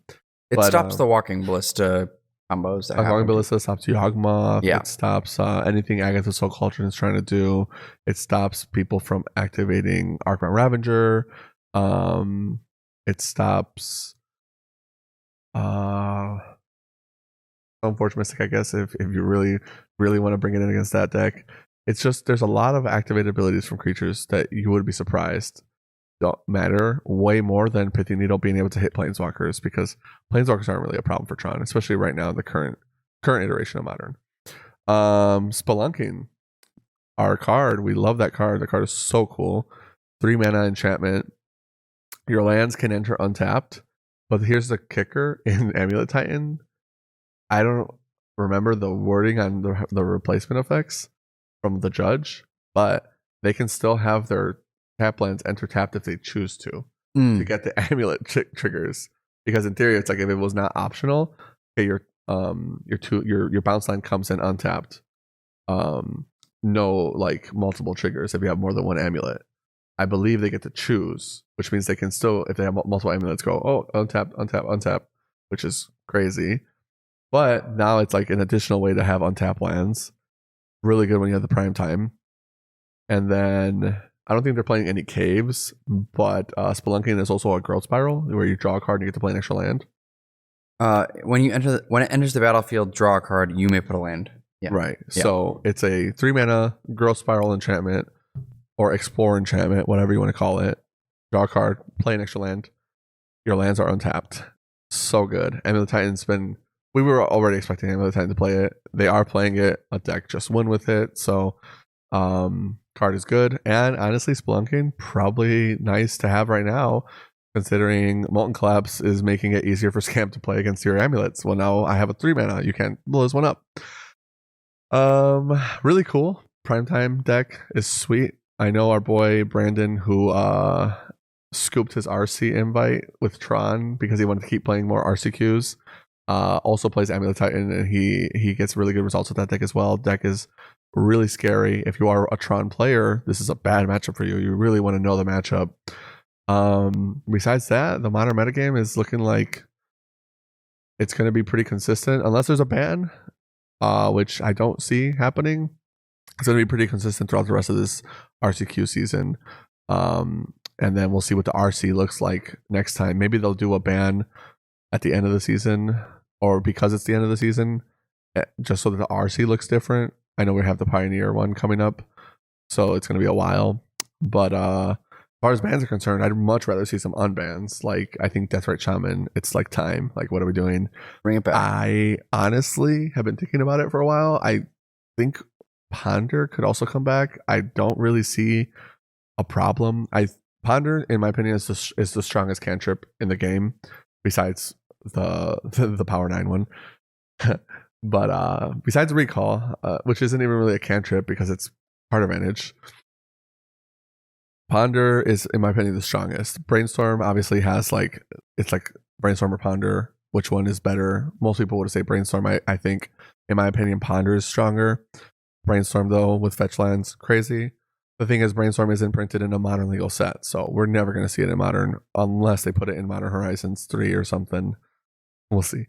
It stops the Walking Ballista combos. Walking Ballista stops Yawgmoth. Yeah. It stops anything Agatha Soul Cauldron is trying to do. It stops people from activating Archmount Ravager. It stops Unfortunate Mystic, I guess, if you really, really want to bring it in against that deck. It's just there's a lot of activated abilities from creatures that you would be surprised don't matter way more than Pithing Needle being able to hit Planeswalkers, because Planeswalkers aren't really a problem for Tron, especially right now in the current iteration of Modern. Spelunking, our card, we love that card. The card is so cool. 3 mana enchantment. Your lands can enter untapped, but here's the kicker in Amulet Titan. I don't remember the wording on the replacement effects from the judge, but they can still have their tap lands enter tapped if they choose to. to get the amulet triggers, because in theory it's like if it was not optional, okay, your bounce line comes in untapped, no like multiple triggers if you have more than one amulet. I believe they get to choose, which means they can still, if they have multiple amulets, go, oh, untap, untap, untap, which is crazy. But now it's like an additional way to have untap lands. Really good when you have the prime time. And then I don't think they're playing any caves, but Spelunking is also a growth spiral where you draw a card and you get to play an extra land. When it enters the battlefield, draw a card. You may put a land. Yeah. Right. Yeah. So it's a 3 mana growth spiral enchantment or explore enchantment, whatever you want to call it. Draw a card, play an extra land. Your lands are untapped. So good. Amulet Titan's been. We were already expecting Amulet Titan to play it. They are playing it. A deck just won with it. So card is good. And honestly, Spelunking, probably nice to have right now, considering Molten Collapse is making it easier for Scam to play against your amulets. Well, now I have a 3 mana. You can't blow this one up. Really cool. Primetime deck is sweet. I know our boy Brandon, who scooped his RC invite with Tron because he wanted to keep playing more RCQs. Also plays Amulet Titan, and he gets really good results with that deck as well. Deck is really scary. If you are a Tron player, this is a bad matchup for you. You really want to know the matchup. Besides that, the modern metagame is looking like it's going to be pretty consistent, unless there's a ban, which I don't see happening. It's going to be pretty consistent throughout the rest of this RCQ season. And then we'll see what the RC looks like next time. Maybe they'll do a ban at the end of the season, or because it's the end of the season, just so that the RC looks different. I know we have the Pioneer one coming up, so it's going to be a while. But as far as bans are concerned, I'd much rather see some unbans. Like, I think Deathrite Shaman, it's like time. Like, what are we doing? Bring it back. I honestly have been thinking about it for a while. I think Ponder could also come back. I don't really see a problem. Ponder, in my opinion, is the strongest cantrip in the game, besides the Power 9 one. But besides Recall, which isn't even really a cantrip because it's part advantage, Ponder is, in my opinion, the strongest. Brainstorm obviously has it's like Brainstorm or Ponder. Which one is better? Most people would say Brainstorm. I think, in my opinion, Ponder is stronger. Brainstorm, though, with fetch lands, crazy. The thing is, Brainstorm isn't printed in a Modern legal set, so we're never going to see it in Modern unless they put it in Modern Horizons 3 or something. We'll see.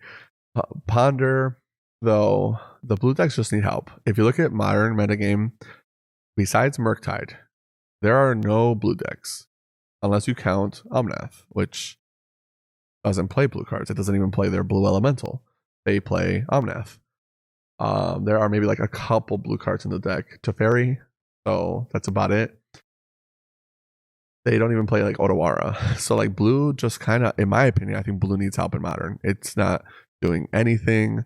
Ponder, though, the blue decks just need help. If you look at Modern metagame, besides Murktide, there are no blue decks, unless you count Omnath, which doesn't play blue cards. It doesn't even play their blue elemental. They play Omnath. There are maybe like a couple blue cards in the deck. Teferi, so that's about it. They don't even play like Otawara. So like blue just kind of, in my opinion, I think blue needs help in Modern. It's not doing anything.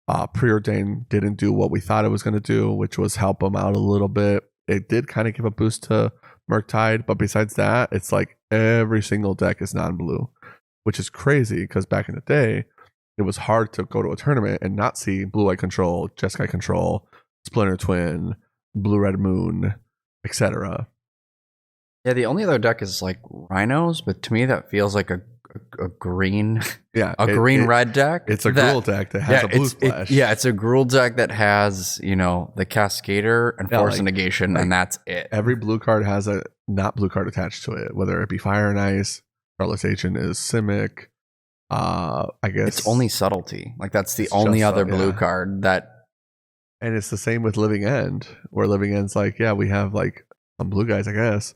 Preordain didn't do what we thought it was going to do, which was help them out a little bit. It did kind of give a boost to Murktide, but besides that, it's like every single deck is non-blue, which is crazy because back in the day, it was hard to go to a tournament and not see Blue-White Control, Jeskai Control, Splinter Twin, Blue-Red Moon, etc. Yeah, the only other deck is like Rhinos, but to me that feels like a green, green-red deck. It's a Gruul deck that has a blue splash. It's a Gruul deck that has, the Cascader and Force and Negation, and that's it. Every blue card has a not blue card attached to it, whether it be Fire and Ice, Charlotte's Agent is Simic. I guess it's only Subtlety. Like that's the only other blue card that. And it's the same with Living End, where Living End's like, yeah, we have like some blue guys, I guess.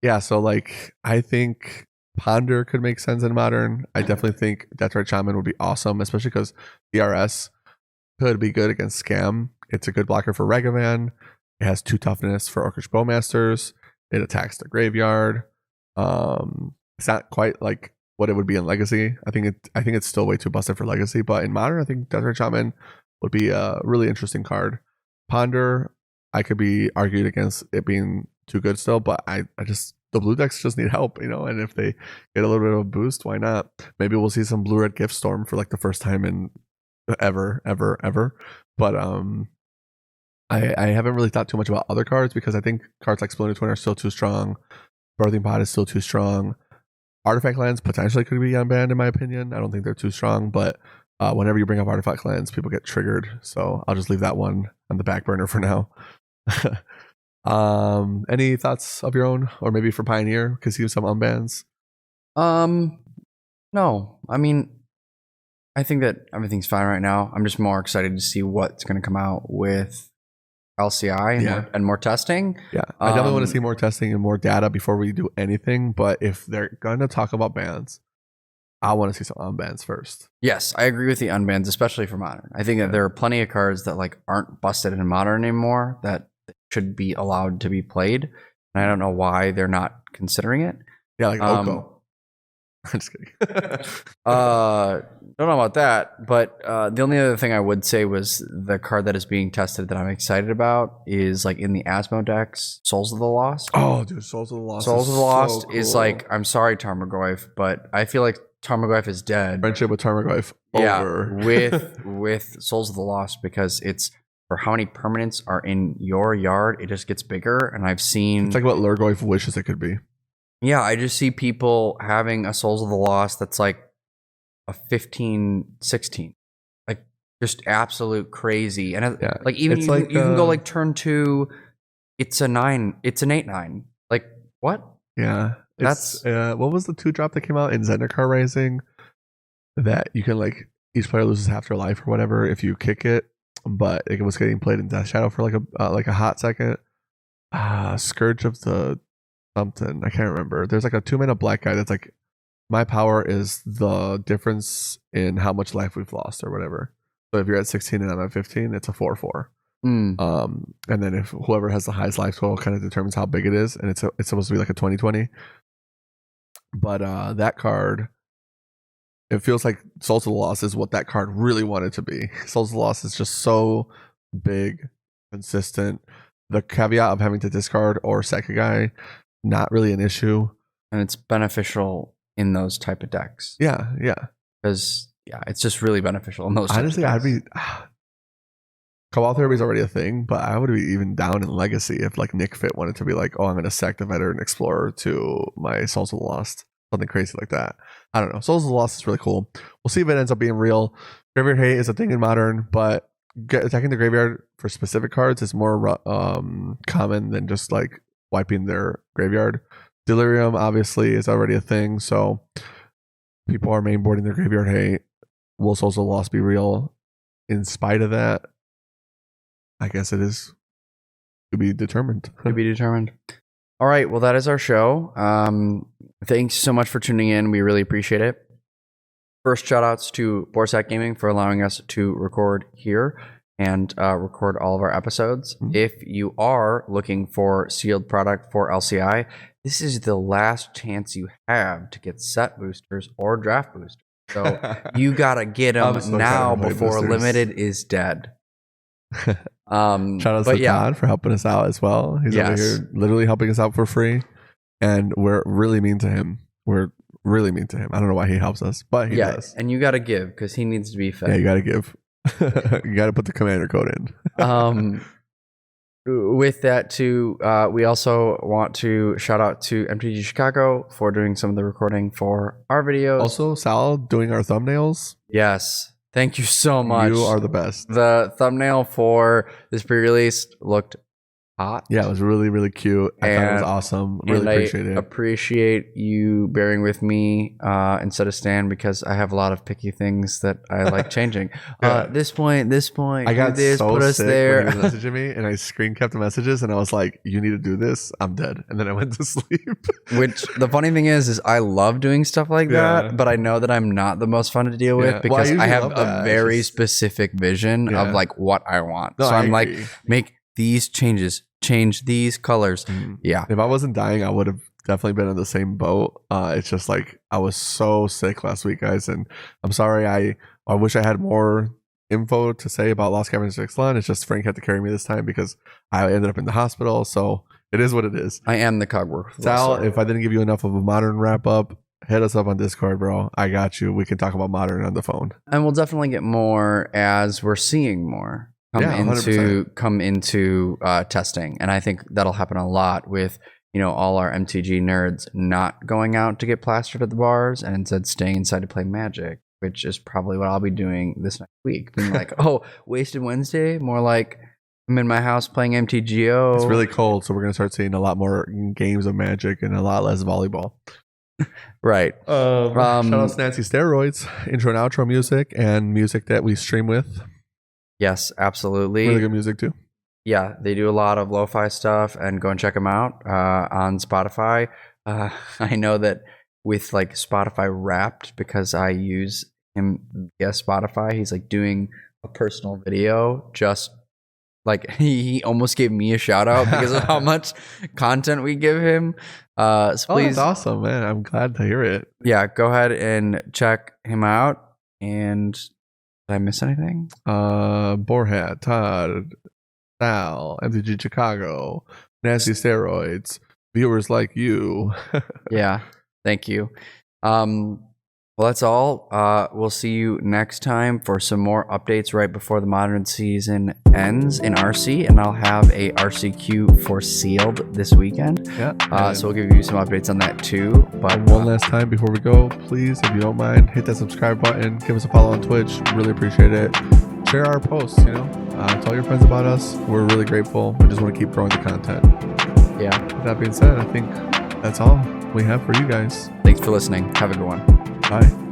Yeah, so like I think Ponder could make sense in Modern. I definitely think Deathrite Shaman would be awesome, especially because DRS could be good against Scam. It's a good blocker for Ragavan. It has 2 toughness for Orcish Bowmasters. It attacks the graveyard. It's not quite like what it would be in Legacy. I think it's still way too busted for Legacy, but in Modern, I think Deathrite Shaman would be a really interesting card. Ponder, I could be argued against it being too good still, but I just, the blue decks just need help, and if they get a little bit of a boost, why not? Maybe we'll see some blue red gift storm for like the first time in ever. But I haven't really thought too much about other cards because I think cards like Splinter Twin are still too strong. Birthing Pod is still too strong. Artifact lands potentially could be unbanned in my opinion. I don't think they're too strong, but whenever you bring up artifact lands, people get triggered. So I'll just leave that one on the back burner for now. Any thoughts of your own, or maybe for Pioneer? Because you some unbans. No, I mean, I think that everything's fine right now. I'm just more excited to see what's going to come out with LCI and more testing. Yeah, I definitely want to see more testing and more data before we do anything. But if they're going to talk about bans, I want to see some unbans first. Yes, I agree with the unbans, especially for Modern. I think that there are plenty of cards that like aren't busted in Modern anymore that should be allowed to be played. And I don't know why they're not considering it. Yeah, like Oko. I'm just kidding. Don't know about that, but the only other thing I would say was the card that is being tested that I'm excited about is like in the Asmo decks, Souls of the Lost. Oh, dude, Souls of the Lost. Souls of the Lost so is cool. like, I'm sorry, Tarmogoyf, but I feel like Tarmogoyf is dead. Friendship with Tarmogoyf over. with Souls of the Lost, because it's for how many permanents are in your yard, it just gets bigger. And I've seen it's like what Lurgoyf wishes it could be. Yeah, I just see people having a Souls of the Lost that's like a 15-16, like just absolute crazy. And like even you can go like turn 2, it's a 9, it's an 8/9. Like what? Yeah, that's what was the 2-drop that came out in Zendikar Rising that you can like each player loses half their life or whatever if you kick it, but it was getting played in Death Shadow for like a hot second. Scourge of the something, I can't remember. There's like a 2-mana black guy that's like, my power is the difference in how much life we've lost or whatever. So if you're at 16 and I'm at 15, it's a 4/4. And then if whoever has the highest life total kind of determines how big it is, and it's supposed to be like a 20/20. But that card, it feels like Souls of the Lost is what that card really wanted to be. Souls of the Lost is just so big, consistent. The caveat of having to discard or sack a guy, not really an issue. And it's beneficial in those type of decks. Yeah. Because it's just really beneficial in those. Honestly, I'd be Cabal Therapy is already a thing, but I would be even down in Legacy if like Nick Fit wanted to be like, oh, I'm going to sack the Veteran Explorer to my Souls of the Lost, something crazy like that. I don't know. Souls of the Lost is really cool. We'll see if it ends up being real. Graveyard Hate is a thing in Modern, but attacking the graveyard for specific cards is more common than just like wiping their graveyard. Delirium obviously is already a thing, so people are mainboarding their Graveyard Hate. Will Souls of the Lost be real in spite of that? I guess it is to be determined. All right, well, that is our show. Thanks so much for tuning in. We really appreciate it. First, shout outs to Borsak Gaming for allowing us to record here and record all of our episodes. If you are looking for sealed product for LCI, this is the last chance you have to get set boosters or draft boosters. So you gotta get them now before limited is dead. Shout out to Todd for helping us out as well. He's over here literally helping us out for free, and we're really mean to him. I don't know why he helps us, but he does. And you gotta give because he needs to be fed. Yeah, you gotta give. You gotta put the commander code in. With that too, we also want to shout out to MTG Chicago for doing some of the recording for our videos. Also, Sal doing our thumbnails. Yes, thank you so much. You are the best. The thumbnail for this pre-release looked hot. Yeah, it was really, really cute. I thought it was awesome. Really appreciate it. Appreciate you bearing with me instead of Stan, because I have a lot of picky things that I like changing. This point, I got this, so put us sick there. when he was messaging me, and I screen kept the messages, and I was like, "You need to do this. I'm dead." And then I went to sleep. Which the funny thing is I love doing stuff like that, but I know that I'm not the most fun to deal with because I have a very specific vision of like what I want. So I'm like, make these changes. Change these colors. Yeah. If I wasn't dying, I would have definitely been in the same boat. It's just like I was so sick last week, guys, and I'm sorry. I wish I had more info to say about Lost Caverns of Ixalan. It's just Frank had to carry me this time because I ended up in the hospital. So it is what it is. I am the cogwork. Sal, if I didn't give you enough of a Modern wrap up, hit us up on Discord, bro. I got you. We can talk about Modern on the phone. And we'll definitely get more as we're seeing more come into testing, and I think that'll happen a lot with all our MTG nerds not going out to get plastered at the bars and instead staying inside to play Magic, which is probably what I'll be doing this next week. Being like, oh, Wasted Wednesday? More like I'm in my house playing MTGO. It's really cold, so we're going to start seeing a lot more games of Magic and a lot less volleyball. Right. Shout out to Nancy Steroids, intro and outro music, and music that we stream with. Yes, absolutely. Really good music too. Yeah, they do a lot of lo-fi stuff, and go and check them out on Spotify. I know that with like Spotify Wrapped, because I use him via Spotify, he's like doing a personal video. Just like he almost gave me a shout out because of how much content we give him. So please, that's awesome, man. I'm glad to hear it. Yeah, go ahead and check him out. And did I miss anything? Borhat, Todd, Sal, MTG Chicago, Nancy Steroids, viewers like you. Yeah, thank you. Well, that's all. We'll see you next time for some more updates right before the Modern season ends in RC, and I'll have a RCQ for Sealed this weekend. Yeah. So we'll give you some updates on that too. But one last time before we go, please, if you don't mind, hit that subscribe button, give us a follow on Twitch. Really appreciate it. Share our posts, tell your friends about us. We're really grateful. We just want to keep growing the content. Yeah. With that being said, I think that's all we have for you guys. Thanks for listening. Have a good one. Bye.